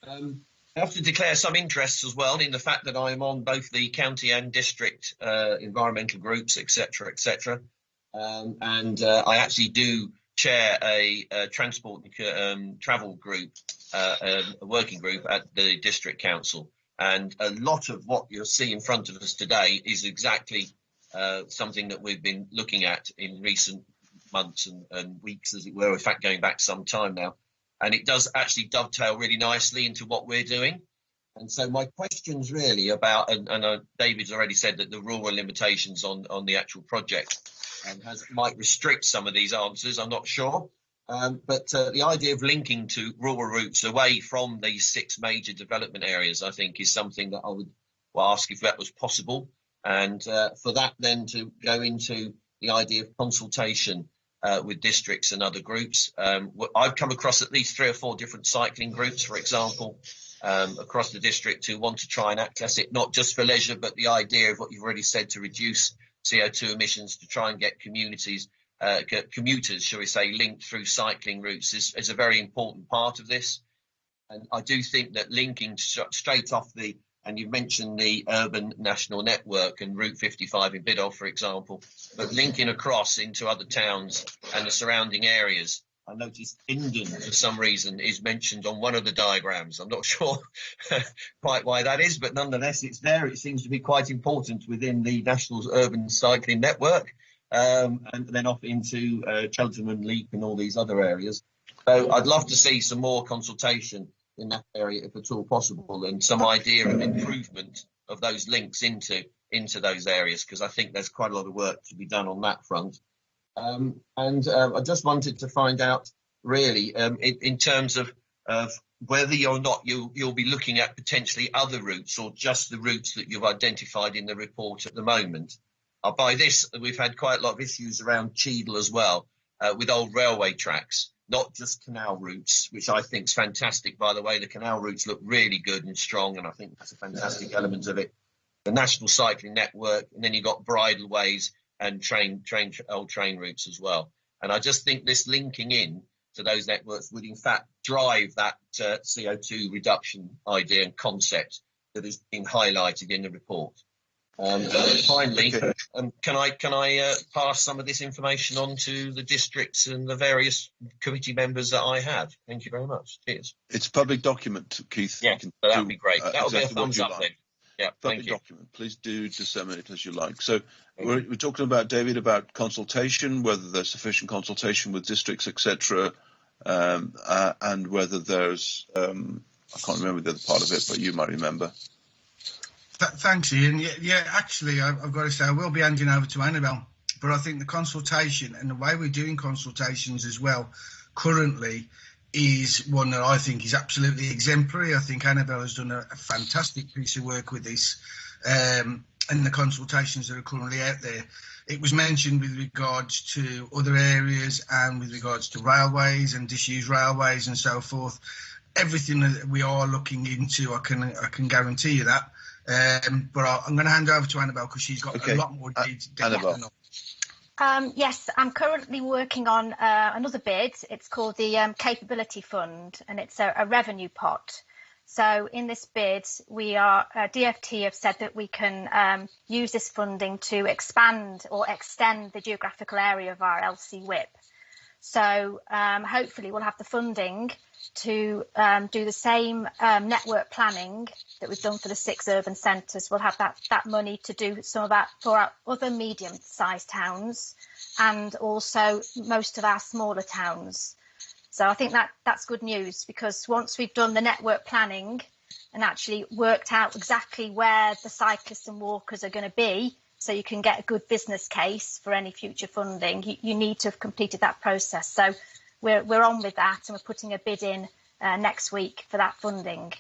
I have to declare some interests as well in the fact that I'm on both the county and district environmental groups, etc., etc. And I actually do chair a transport and travel group, a working group at the district council. And a lot of what you'll see in front of us today is exactly something that we've been looking at in recent months and weeks, as it were, in fact, going back some time now. And it does actually dovetail really nicely into what we're doing. And so my question's really about, and David's already said that the rural limitations on the actual project might restrict some of these answers, I'm not sure. But the idea of linking to rural routes away from these 6 major development areas, I think, is something that I would ask if that was possible. And for that then to go into the idea of consultation with districts and other groups. I've come across at least 3 or 4 different cycling groups, for example, across the district who want to try and access it, not just for leisure, but the idea of what you've already said to reduce CO2 emissions, to try and get commuters, shall we say, linked through cycling routes is a very important part of this. And I do think that linking straight off and you've mentioned the Urban National Network and Route 55 in Biddulph, for example, but linking across into other towns and the surrounding areas. I noticed Hendon, for some reason, is mentioned on one of the diagrams. I'm not sure quite why that is, but nonetheless, it's there. It seems to be quite important within the National Urban Cycling Network, and then off into Cheltenham and Leek and all these other areas. So I'd love to see some more consultation in that area, if at all possible, and some idea of improvement of those links into those areas, because I think there's quite a lot of work to be done on that front. And I just wanted to find out, really, in terms of whether or not you'll be looking at potentially other routes or just the routes that you've identified in the report at the moment. By this, we've had quite a lot of issues around Cheadle as well, with old railway tracks. Not just canal routes, which I think is fantastic, by the way. The canal routes look really good and strong, and I think that's a fantastic element of it. The National Cycling Network, and then you've got bridleways and old train routes as well. And I just think this linking in to those networks would, in fact, drive that CO2 reduction idea and concept that has been highlighted in the report. Finally, can I pass some of this information on to the districts and the various committee members that I have? Thank you very much. Cheers. It's a public document, Keith. Yeah, so that would be great. That would be a thumbs up then. Yeah, public document. Please do disseminate as you like. So we're talking about, David, about consultation, whether there's sufficient consultation with districts, etc., and whether there's I can't remember the other part of it, but you might remember. Thanks, Ian. Yeah, actually, I've got to say, I will be handing over to Annabelle, but I think the consultation and the way we're doing consultations as well currently is one that I think is absolutely exemplary. I think Annabelle has done a fantastic piece of work with this and the consultations that are currently out there. It was mentioned with regards to other areas and with regards to railways and disused railways and so forth. Everything that we are looking into, I can guarantee you that. But I'm going to hand over to Annabelle because she's got a lot more detail than I. Yes, I'm currently working on another bid. It's called the Capability Fund, and it's a revenue pot. So in this bid, DFT have said that we can use this funding to expand or extend the geographical area of our LC WIP. So hopefully we'll have the funding to do the same network planning that we've done for the 6 urban centres. We'll have that money to do some of that for our other medium-sized towns and also most of our smaller towns. So I think that's good news, because once we've done the network planning and actually worked out exactly where the cyclists and walkers are going to be, so you can get a good business case for any future funding, you need to have completed that process. So we're on with that, and we're putting a bid in next week for that funding.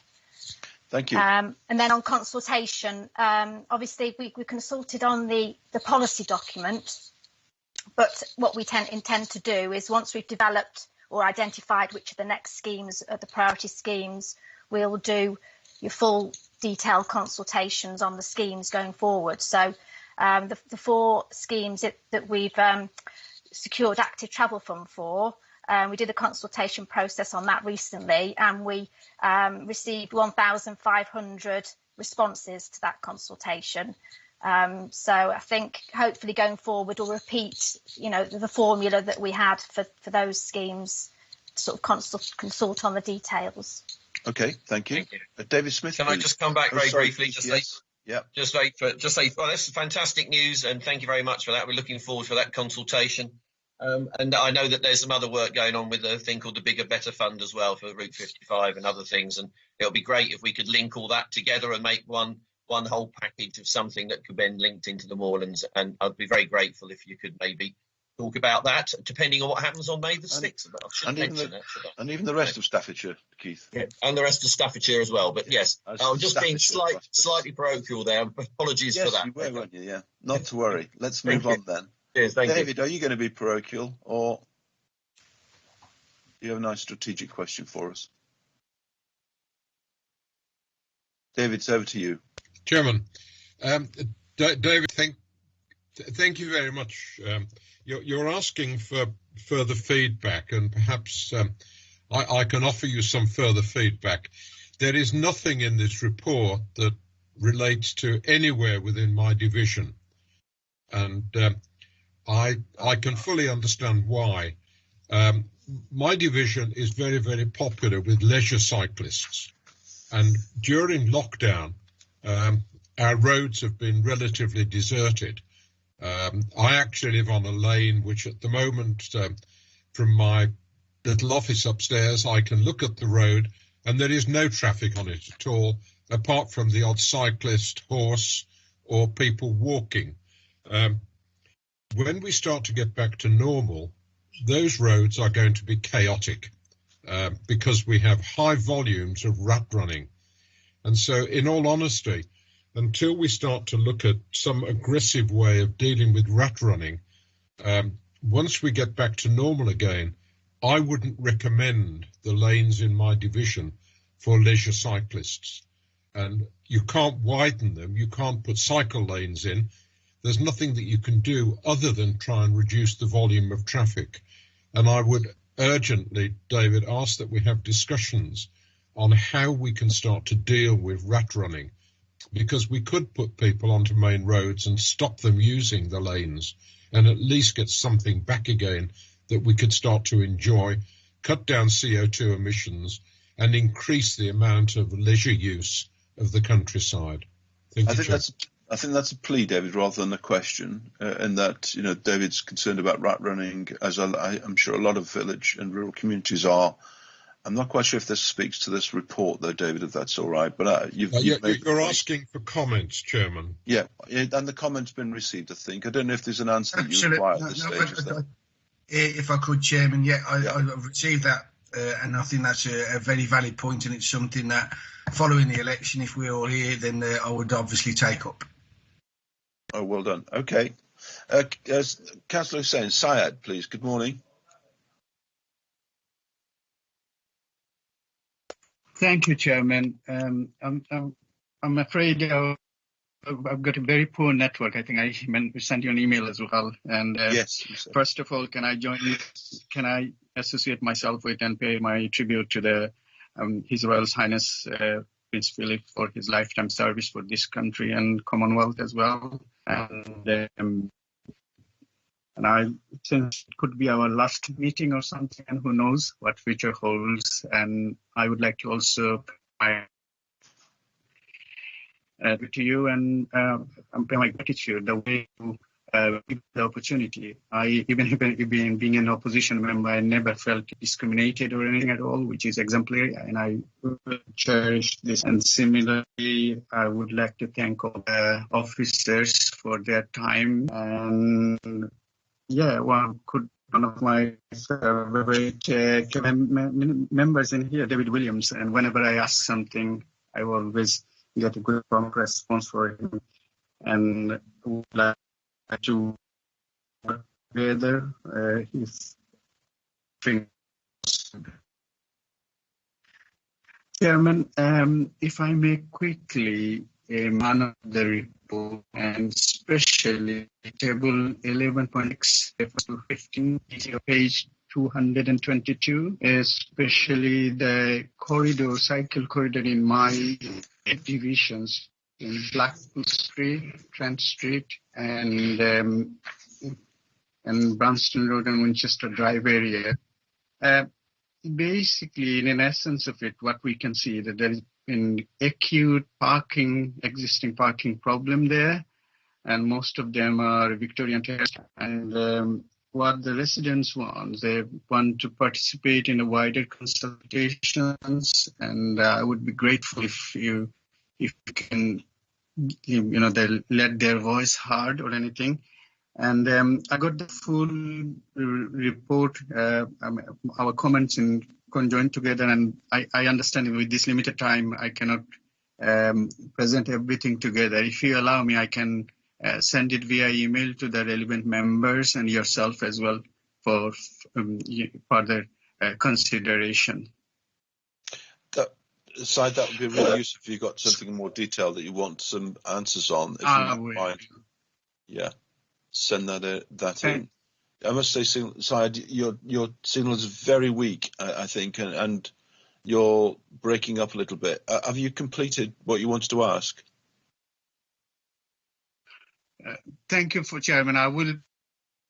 Thank you. And then on consultation, obviously we consulted on the policy document, but what we intend to do is, once we've developed or identified which of the next schemes are the priority schemes, we'll do your full detailed consultations on the schemes going forward. So the 4 schemes that we've secured active travel fund for, we did a consultation process on that recently, and we received 1,500 responses to that consultation. So I think hopefully going forward we'll repeat, the formula that we had for those schemes, to sort of consult on the details. Okay, thank you. David Smith, Can I just come back very briefly? Just say, well, this is fantastic news, and thank you very much for that. We're looking forward for that consultation. And I know that there's some other work going on with a thing called the Bigger Better Fund as well for Route 55 and other things. And it'll be great if we could link all that together and make one whole package of something that could then linked into the moorlands. And I'd be very grateful if you could maybe talk about that, depending on what happens on May the 6th. And even the rest of Staffordshire, Keith. Yeah, and the rest of Staffordshire as well. But yes, I'm just being slightly parochial there. Apologies for that. You were, weren't you? Yeah, not to worry. Let's move on then. Cheers, David, are you going to be parochial, or do you have a nice strategic question for us? David, it's over to you. Chairman, David, thank you very much. You're asking for further feedback, and perhaps I can offer you some further feedback. There is nothing in this report that relates to anywhere within my division, and I can fully understand why. My division is very, very popular with leisure cyclists, and during lockdown, our roads have been relatively deserted. I actually live on a lane which at the moment, from my little office upstairs, I can look at the road and there is no traffic on it at all, apart from the odd cyclist, horse, or people walking. When we start to get back to normal, those roads are going to be chaotic because we have high volumes of rat running. And so, in all honesty, until we start to look at some aggressive way of dealing with rat running, once we get back to normal again, I wouldn't recommend the lanes in my division for leisure cyclists. And you can't widen them, you can't put cycle lanes in. There's nothing that you can do other than try and reduce the volume of traffic. And I would urgently, David, ask that we have discussions on how we can start to deal with rat running, because we could put people onto main roads and stop them using the lanes and at least get something back again that we could start to enjoy, cut down CO2 emissions and increase the amount of leisure use of the countryside. I think that's a plea, David, rather than a question, and that, David's concerned about rat running, as I'm sure a lot of village and rural communities are. I'm not quite sure if this speaks to this report, though, David, if that's all right. But you're asking for comments, Chairman. Yeah, and the comment's been received, I think. I don't know if there's an answer that you require at this stage. If I could, Chairman, I've received that, and I think that's a very valid point, and it's something that, following the election, if we're all here, then I would obviously take up. Oh, well done. Okay. Councillor Hussain, Syed, please. Good morning. Thank you, Chairman. I'm afraid I've got a very poor network. I think I sent you an email as well. And yes. First of all, can I associate myself with and pay my tribute to the His Royal Highness Prince Philip for his lifetime service for this country and Commonwealth as well. And since it could be our last meeting or something, and who knows what future holds. And I would like to also pay to you and pay my gratitude the way you the opportunity. Even being an opposition member, I never felt discriminated or anything at all, which is exemplary, and I cherish this. And similarly, I would like to thank all the officers for their time. And yeah, one of my favorite members in here, David Williams, and whenever I ask something, I always get a good prompt response for him. And would like to work together if Chairman, if I may quickly manage the report, and especially table 11.6 to 15, page 222, especially the cycle corridor in my divisions in Blackpool Street, Trent Street, and Branston Road and Winchester Drive area. Basically, in essence of it, what we can see that there is an acute existing parking problem there, and most of them are Victorian Terrace. And what the residents want, they want to participate in a wider consultations, and I would be grateful if you can, they let their voice heard or anything. And I got the full report, our comments in conjoined together, and I understand with this limited time I cannot present everything together. If you allow me, I can send it via email to the relevant members and yourself as well for further consideration. That would be really useful if you got something more detailed that you want some answers on. If you mind. Yeah. Send that in. I must say, Syed, your signal is very weak, I think, and you're breaking up a little bit. Have you completed what you wanted to ask? Thank you, Chairman. I will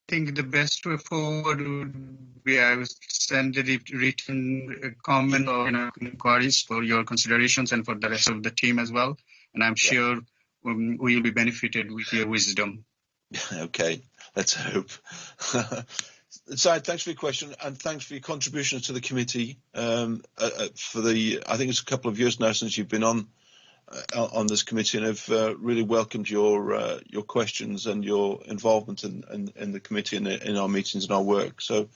think the best way forward would be I will send a written comment or inquiries for your considerations and for the rest of the team as well. And I'm sure we will be benefited with your wisdom. Okay, let's hope. Syed, thanks for your question and thanks for your contributions to the committee. I think it's a couple of years now since you've been on this committee, and I've really welcomed your questions and your involvement in the committee and in our meetings and our work. So,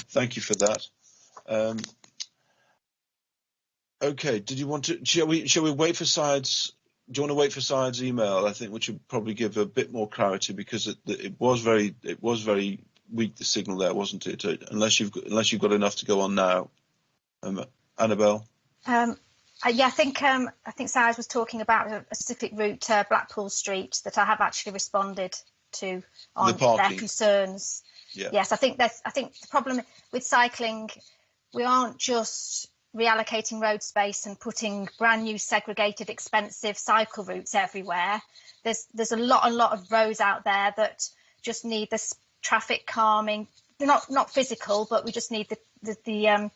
thank you for that. Okay, did you want to? Shall we wait for Syed's? Do you want to wait for Syed's email? I think which would probably give a bit more clarity, because it was very weak, the signal there, wasn't it? Unless you've got enough to go on now, Annabelle. Yeah, I think Syed was talking about a specific route, Blackpool Street, that I have actually responded to on their concerns. Yeah. Yes, I think the problem with cycling, we aren't just reallocating road space and putting brand new segregated expensive cycle routes everywhere. There's a lot of roads out there that just need this traffic calming. They're not physical, but we just need the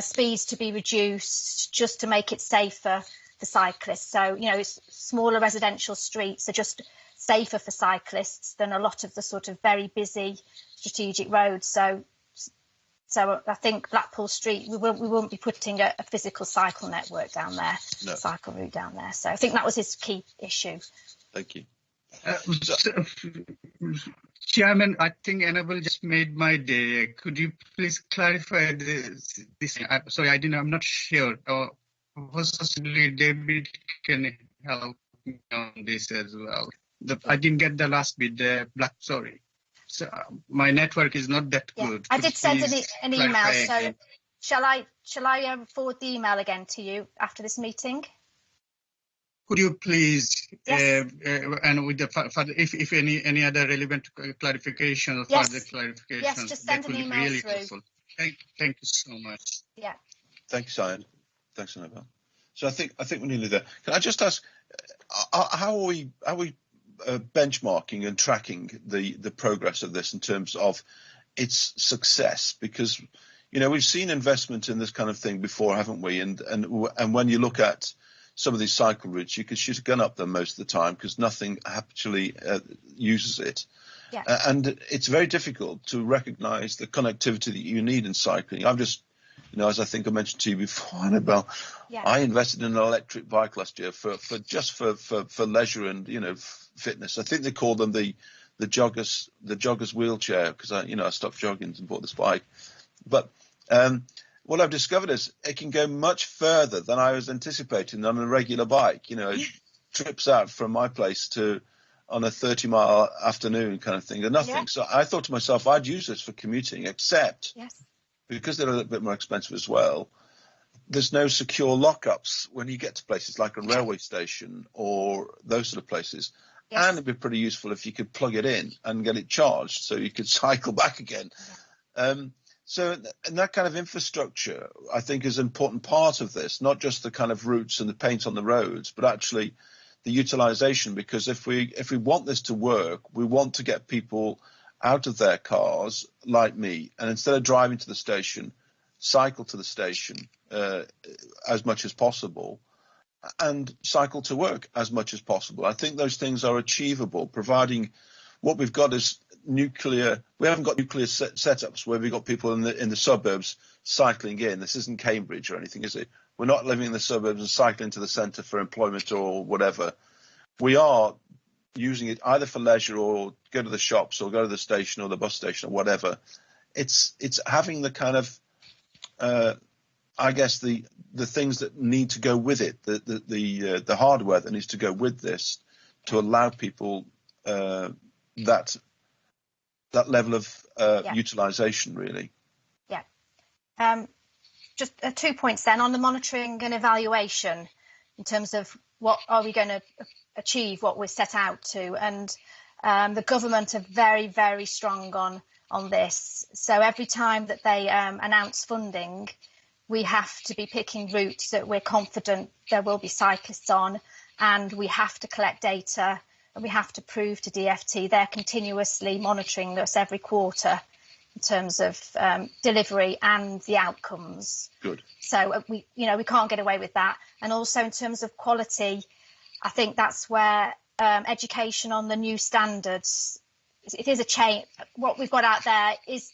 speeds to be reduced just to make it safer for cyclists. So it's smaller residential streets are just safer for cyclists than a lot of the sort of very busy strategic roads. So I think Blackpool Street, we won't be putting a physical cycle network down there, cycle route down there. So I think that was his key issue. Thank you. Chairman, I think Annabelle just made my day. Could you please clarify this? Sorry, I'm not sure. Possibly David can help me on this as well. I didn't get the last bit. Sorry. So my network is not that good. I did send an email. So shall I forward the email again to you after this meeting? Could you please, yes. And with if any other relevant clarification or further clarification, yes, just send an email really through. Helpful. Thank you so much. Yeah. Thanks, Syed. Thanks, Annabelle. So I think we're nearly there. Can I just ask, how are we benchmarking and tracking the progress of this in terms of its success? Because we've seen investment in this kind of thing before, haven't we? And when you look at some of these cycle routes, you could shoot a gun up them most of the time because nothing actually uses it. And it's very difficult to recognise the connectivity that you need in cycling. I've just, as I think I mentioned to you before, Annabelle, I invested in an electric bike last year for leisure and fitness. I think they call them the jogger's wheelchair, because I stopped jogging and bought this bike. But what I've discovered is it can go much further than I was anticipating on a regular bike. Trips out from my place to on a 30-mile afternoon kind of thing, or nothing. Yeah. So I thought to myself, I'd use this for commuting, except because they're a little bit more expensive as well, there's no secure lockups when you get to places like a railway station or those sort of places. Yes. And it'd be pretty useful if you could plug it in and get it charged so you could cycle back again. So and that kind of infrastructure, I think, is an important part of this, not just the kind of routes and the paint on the roads, but actually the utilization, because if we want this to work, we want to get people out of their cars like me, and instead of driving to the station, cycle to the station as much as possible, and cycle to work as much as possible. I think those things are achievable, providing what we've got is nuclear. We haven't got nuclear setups where we've got people in the suburbs cycling in. This isn't Cambridge or anything, is it? We're not living in the suburbs and cycling to the centre for employment or whatever. We are using it either for leisure or go to the shops or go to the station or the bus station or whatever. It's having the kind of, I guess, the things that need to go with it, the hardware that needs to go with this to allow people that level of utilisation, really. Yeah. Just 2 points then on the monitoring and evaluation in terms of what are we going to achieve, what we're set out to, and the government are very, very strong on this. So every time that they announce funding, we have to be picking routes that we're confident there will be cyclists on, and we have to collect data and we have to prove to DFT they're continuously monitoring us every quarter in terms of delivery and the outcomes. Good. So we can't get away with that. And also in terms of quality, I think that's where education on the new standards, it is a change. What we've got out there is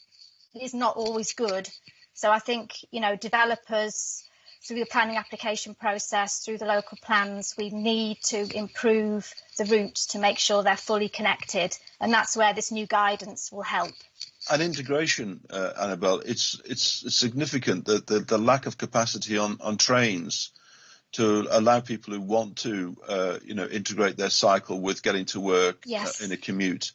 not always good. So I think, developers through the planning application process, through the local plans, we need to improve the routes to make sure they're fully connected. And that's where this new guidance will help. And integration, Annabelle, it's significant that the lack of capacity on trains to allow people who want to, integrate their cycle with getting to work in a commute.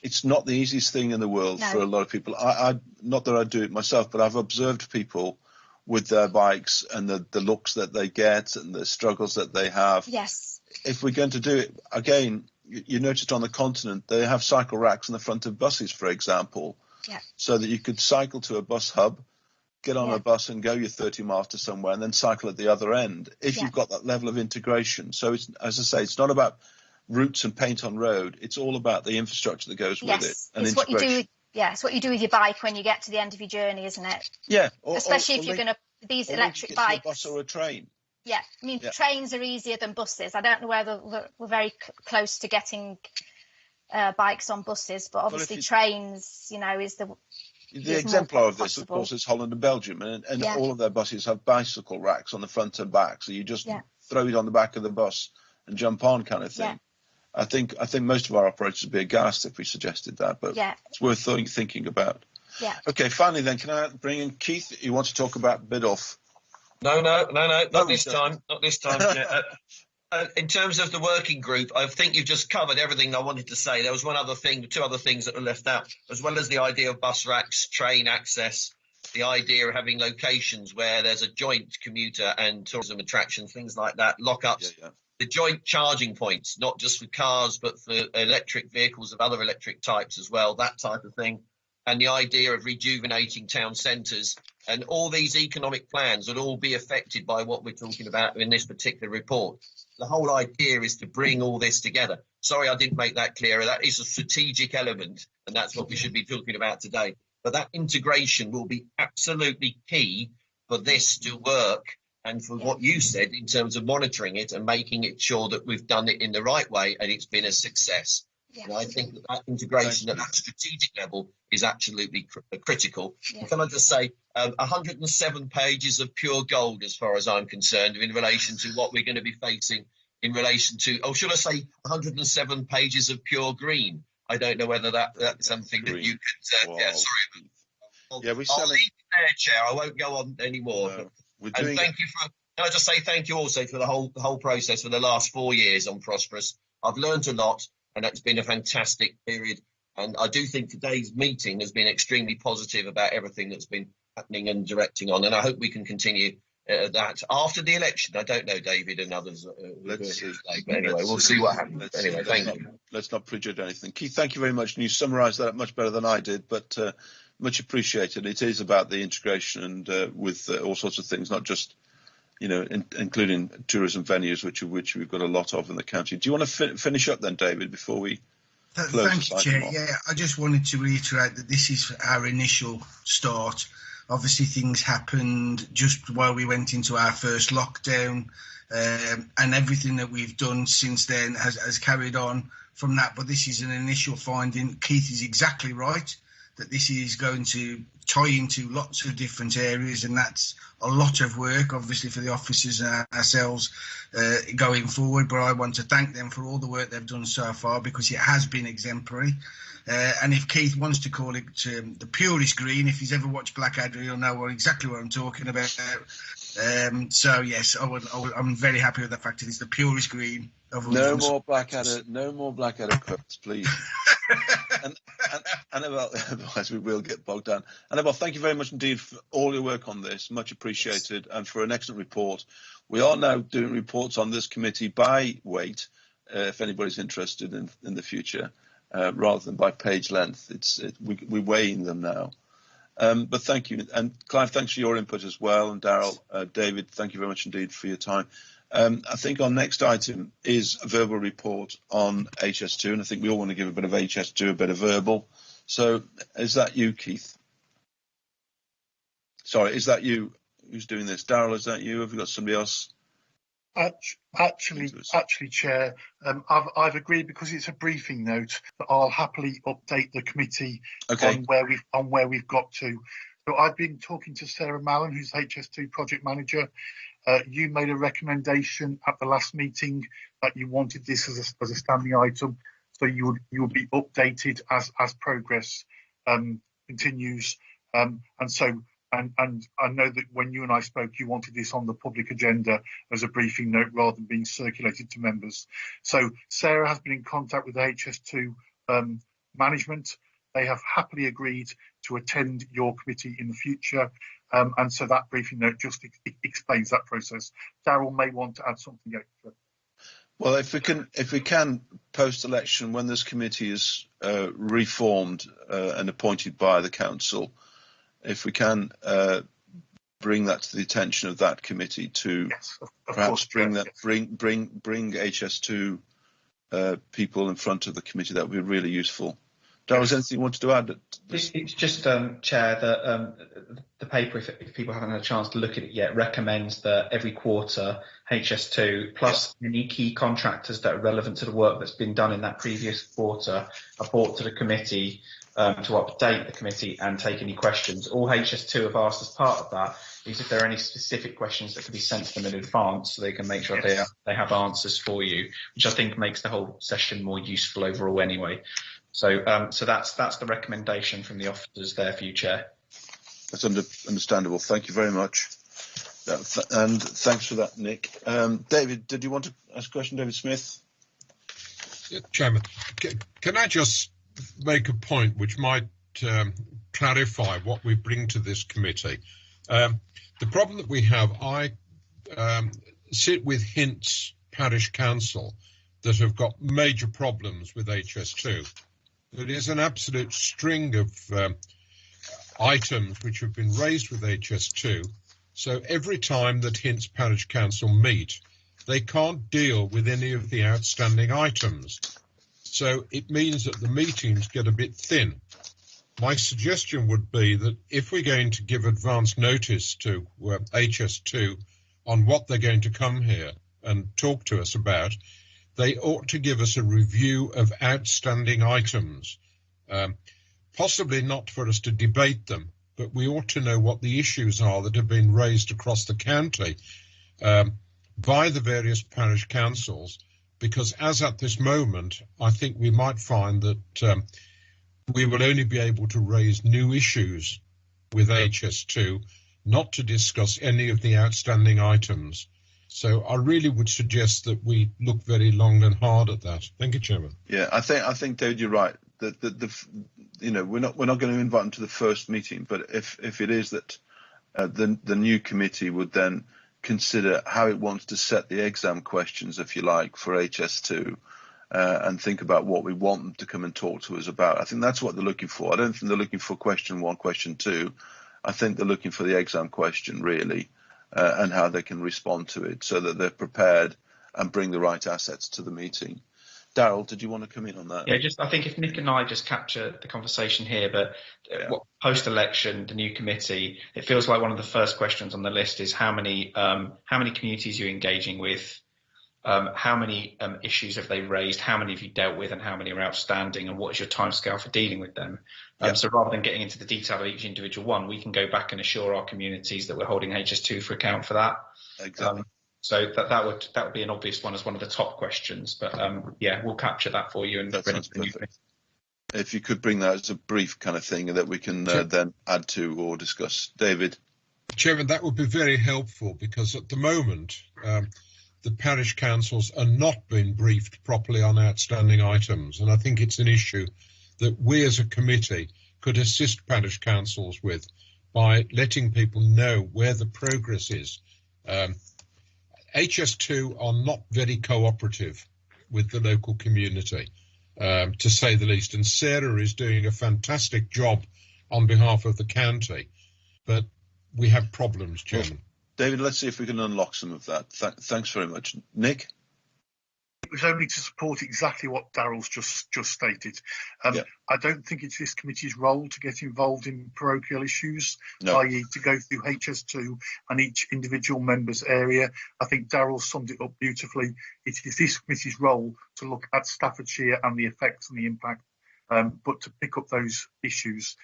It's not the easiest thing in the world for a lot of people. I not that I do it myself, but I've observed people with their bikes and the looks that they get and the struggles that they have. Yes. If we're going to do it, again, you noticed on the continent, they have cycle racks in the front of buses, for example, so that you could cycle to a bus hub, get on a bus and go your 30 miles to somewhere and then cycle at the other end, if you've got that level of integration. So, it's, as I say, it's not about routes and paint on road. It's all about the infrastructure that goes with it. And it's what you do. It's what you do with your bike when you get to the end of your journey, isn't it? Yeah. Especially if you're going to, these electric bikes. A bus or a train. Yeah, I mean, trains are easier than buses. I don't know whether we're very close to getting bikes on buses, but obviously trains, is the exemplar of this, of course, is Holland and Belgium, and all of their buses have bicycle racks on the front and back, so you just throw it on the back of the bus and jump on, kind of thing. Yeah. I think most of our operators would be aghast if we suggested that, but it's worth thinking about. Yeah. Okay, finally then, can I bring in Keith? You want to talk about bid-off? No, not this time. Not this time. In terms of the working group, I think you've just covered everything I wanted to say. There was two other things that were left out, as well as the idea of bus racks, train access, the idea of having locations where there's a joint commuter and tourism attractions, things like that, lockups, the joint charging points, not just for cars, but for electric vehicles of other electric types as well, that type of thing. And the idea of rejuvenating town centres, and all these economic plans would all be affected by what we're talking about in this particular report. The whole idea is to bring all this together. Sorry, I didn't make that clearer. That is a strategic element, and that's what we should be talking about today. But that integration will be absolutely key for this to work, and for what you said in terms of monitoring it and making it sure that we've done it in the right way and it's been a success. Yes. And I think that integration at that strategic level is absolutely critical. Yeah. Can I just say, 107 pages of pure gold as far as I'm concerned in relation to what we're going to be facing in relation to, or should I say 107 pages of pure green? I don't know whether that's something green. That you could, yeah, sorry. I'll leave it there, Chair. I won't go on anymore. No, and thank you for, can I just say thank you also for the whole process for the last 4 years on Prosperous. I've learned a lot, and it's been a fantastic period. And I do think today's meeting has been extremely positive about everything that's been happening and directing on. And I hope we can continue that after the election. I don't know, David and others. Let's see. But anyway, we'll see what happens. Anyway, thank you. Let's not prejudge anything. Keith, thank you very much. And you summarised that much better than I did, but much appreciated. It is about the integration and with all sorts of things, not just, including tourism venues, which we've got a lot of in the county. Do you want to finish up then, David, before we close? Thank you, Chair. Yeah, I just wanted to reiterate that this is our initial start. Obviously, things happened just while we went into our first lockdown, and everything that we've done since then has carried on from that. But this is an initial finding. Keith is exactly right that this is going to tie into lots of different areas, and that's a lot of work, obviously, for the officers and ourselves going forward. But I want to thank them for all the work they've done so far, because it has been exemplary. And if Keith wants to call it the purest green, if he's ever watched Blackadder, he'll know exactly what I'm talking about. So, yes, I'm very happy with the fact that it's the purest green. No more Blackadder quotes, please. and Annabelle, otherwise we will get bogged down. Annabelle, thank you very much indeed for all your work on this, much appreciated, and for an excellent report. We are now doing reports on this committee by weight, if anybody's interested in the future, rather than by page length. We're weighing them now. But thank you, and Clive, thanks for your input as well, and Daryl, David, thank you very much indeed for your time. I think our next item is a verbal report on HS2, and I think we all want to give a bit of HS2, a bit of verbal. So is that you, Keith? Sorry, is that you? Who's doing this? Daryl, is that you? Have you got somebody else? Actually, Chair, I've agreed, because it's a briefing note, that I'll happily update the committee on where we've got to. So I've been talking to Sarah Mallon, who's HS2 project manager. You made a recommendation at the last meeting that you wanted this as a standing item, so you will be updated as progress continues. And I know that when you and I spoke, you wanted this on the public agenda as a briefing note rather than being circulated to members. So Sarah has been in contact with the HS2 management. They have happily agreed to attend your committee in the future. And so that briefing note just explains that process. Daryl may want to add something extra. Well, if we can post-election, when this committee is reformed and appointed by the council, if we can bring that to the attention of that committee to perhaps bring HS2 people in front of the committee, that would be really useful. Daryl, is there anything you wanted to add? It's just, Chair, that the paper, if people haven't had a chance to look at it yet, recommends that every quarter HS2 plus any key contractors that are relevant to the work that's been done in that previous quarter are brought to the committee to update the committee and take any questions. All HS2 have asked as part of that is if there are any specific questions that can be sent to them in advance, so they can make sure they have answers for you, which I think makes the whole session more useful overall anyway. So that's the recommendation from the officers there for you, Chair. That's understandable. Thank you very much. And thanks for that, Nick. David, did you want to ask a question, David Smith? Yeah, Chairman, can I just make a point which might clarify what we bring to this committee? The problem that we have, I sit with Hints Parish Council that have got major problems with HS2. It is an absolute string of items which have been raised with HS2. So every time that Hints Parish Council meet, they can't deal with any of the outstanding items. So it means that the meetings get a bit thin. My suggestion would be that if we're going to give advance notice to HS2 on what they're going to come here and talk to us about, they ought to give us a review of outstanding items, possibly not for us to debate them, but we ought to know what the issues are that have been raised across the county by the various parish councils, because as at this moment, I think we might find that we will only be able to raise new issues with HS2, not to discuss any of the outstanding items. So I really would suggest that we look very long and hard at that. Thank you, Chairman. Yeah, I think David, you're right. We're not going to invite them to the first meeting, but if it is that the new committee would then consider how it wants to set the exam questions, if you like, for HS2, and think about what we want them to come and talk to us about. I think that's what they're looking for. I don't think they're looking for question 1, question 2. I think they're looking for the exam question, really, and how they can respond to it so that they're prepared and bring the right assets to the meeting. Darryl, did you want to come in on that? Yeah, I think if Nick and I just capture the conversation here, but post-election, the new committee, it feels like one of the first questions on the list is how many communities you're engaging with, how many issues have they raised, how many have you dealt with, and how many are outstanding, and what is your timescale for dealing with them? So rather than getting into the detail of each individual one, we can go back and assure our communities that we're holding HS2 for account for that. Exactly. So that would be an obvious one as one of the top questions, but we'll capture that for you and bring it to the new committee. If you could bring that as a brief kind of thing that we can then add to or discuss. David? Chairman, that would be very helpful, because at the moment the parish councils are not being briefed properly on outstanding items, and I think it's an issue that we as a committee could assist parish councils with by letting people know where the progress is. HS2 are not very cooperative with the local community, to say the least, and Sarah is doing a fantastic job on behalf of the county, but we have problems, Chairman. Well, David, let's see if we can unlock some of that. Thanks very much. Nick? It was only to support exactly what Darryl's just stated. I don't think it's this committee's role to get involved in parochial issues, i.e. to go through HS2 and each individual member's area. I think Darryl summed it up beautifully. It is this committee's role to look at Staffordshire and the effects and the impact, but to pick up those issues,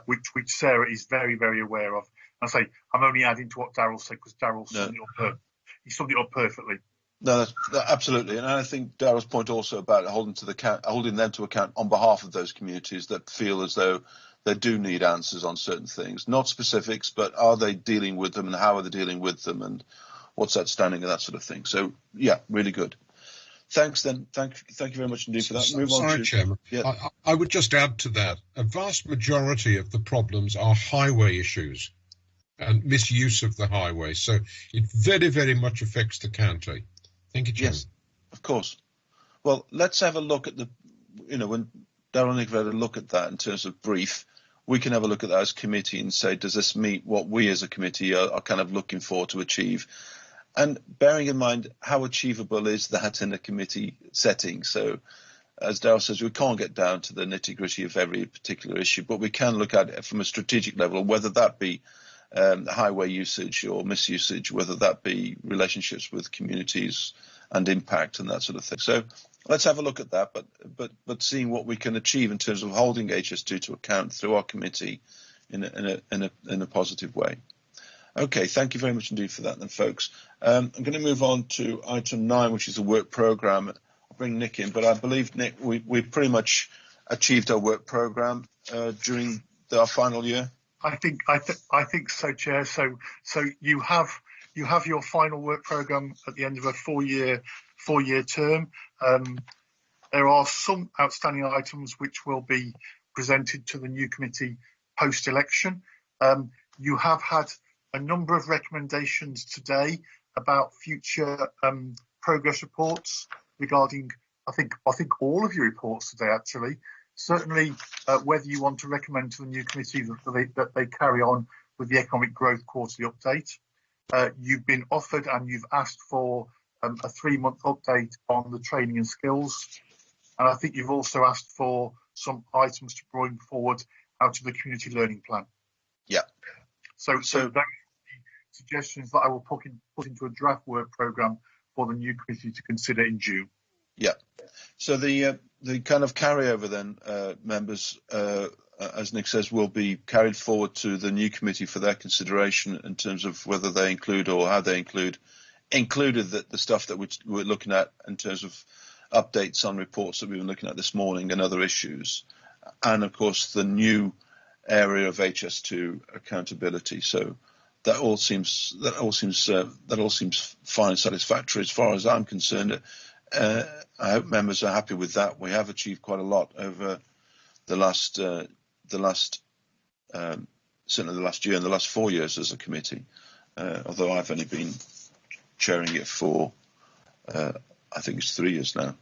which Sarah is very, very aware of. I say, I'm only adding to what Darryl said because Darryl summed it up perfectly. No, absolutely, and I think Darryl's point also about holding them to account on behalf of those communities that feel as though they do need answers on certain things, not specifics, but are they dealing with them and how are they dealing with them and what's outstanding and that sort of thing. So, yeah, really good. Thanks, then. Thank you very much indeed for that. Move on Sorry, Chairman. Yeah. I would just add to that. A vast majority of the problems are highway issues and misuse of the highway. So it very, very much affects the county. Thank you, Chairman. Yes, of course. Well, let's have a look at when Darryl and Nick have had a look at that in terms of brief, we can have a look at that as committee and say, does this meet what we as a committee are kind of looking for to achieve? And bearing in mind how achievable is that in a committee setting. So, as Darryl says, we can't get down to the nitty-gritty of every particular issue, but we can look at it from a strategic level, whether that be highway usage or misusage, whether that be relationships with communities and impact and that sort of thing. So let's have a look at that, but seeing what we can achieve in terms of holding HS2 to account through our committee in a positive way. Okay, thank you very much indeed for that then, folks. I'm going to move on to item 9, which is the work programme. I'll bring Nick in, but I believe, Nick, we've pretty much achieved our work programme during our final year. I think so, Chair. So you have your final work programme at the end of a four-year term. There are some outstanding items which will be presented to the new committee post-election. You have had a number of recommendations today about future progress reports regarding, I think all of your reports today, actually. Certainly, whether you want to recommend to the new committee that they carry on with the economic growth quarterly update. You've been offered and you've asked for a 3-month update on the training and skills. And I think you've also asked for some items to bring forward out of the community learning plan. Yeah. So those are the suggestions that I will put into a draft work programme for the new committee to consider in June. Yeah. So the kind of carryover then, members, as Nick says, will be carried forward to the new committee for their consideration in terms of whether they include or how they included the stuff that we're looking at in terms of updates on reports that we've been looking at this morning and other issues, and of course the new area of HS2 accountability. So that all seems fine and satisfactory as far as I'm concerned. I hope members are happy with that. We have achieved quite a lot over certainly the last year and the last 4 years as a committee, although I've only been chairing it for I think it's 3 years now.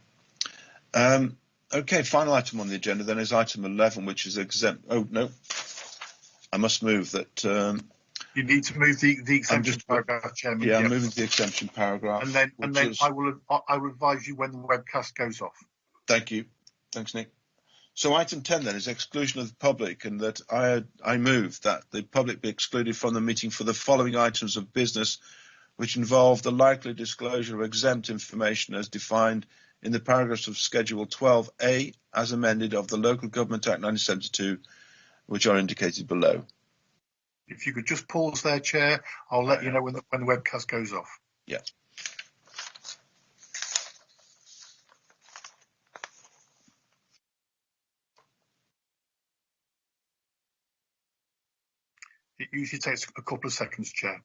Okay, final item on the agenda then is item 11, which is exempt. Oh no, I must move that. You need to move the exemption paragraph, Chairman. Yeah, I'm moving the exemption paragraph. And then I will advise you when the webcast goes off. Thank you. Thanks, Nick. So item 10 then is exclusion of the public, and that I move that the public be excluded from the meeting for the following items of business, which involve the likely disclosure of exempt information as defined in the paragraphs of Schedule 12A as amended of the Local Government Act 1972, which are indicated below. If you could just pause there, Chair, I'll let you know when the webcast goes off. Yeah. It usually takes a couple of seconds, Chair.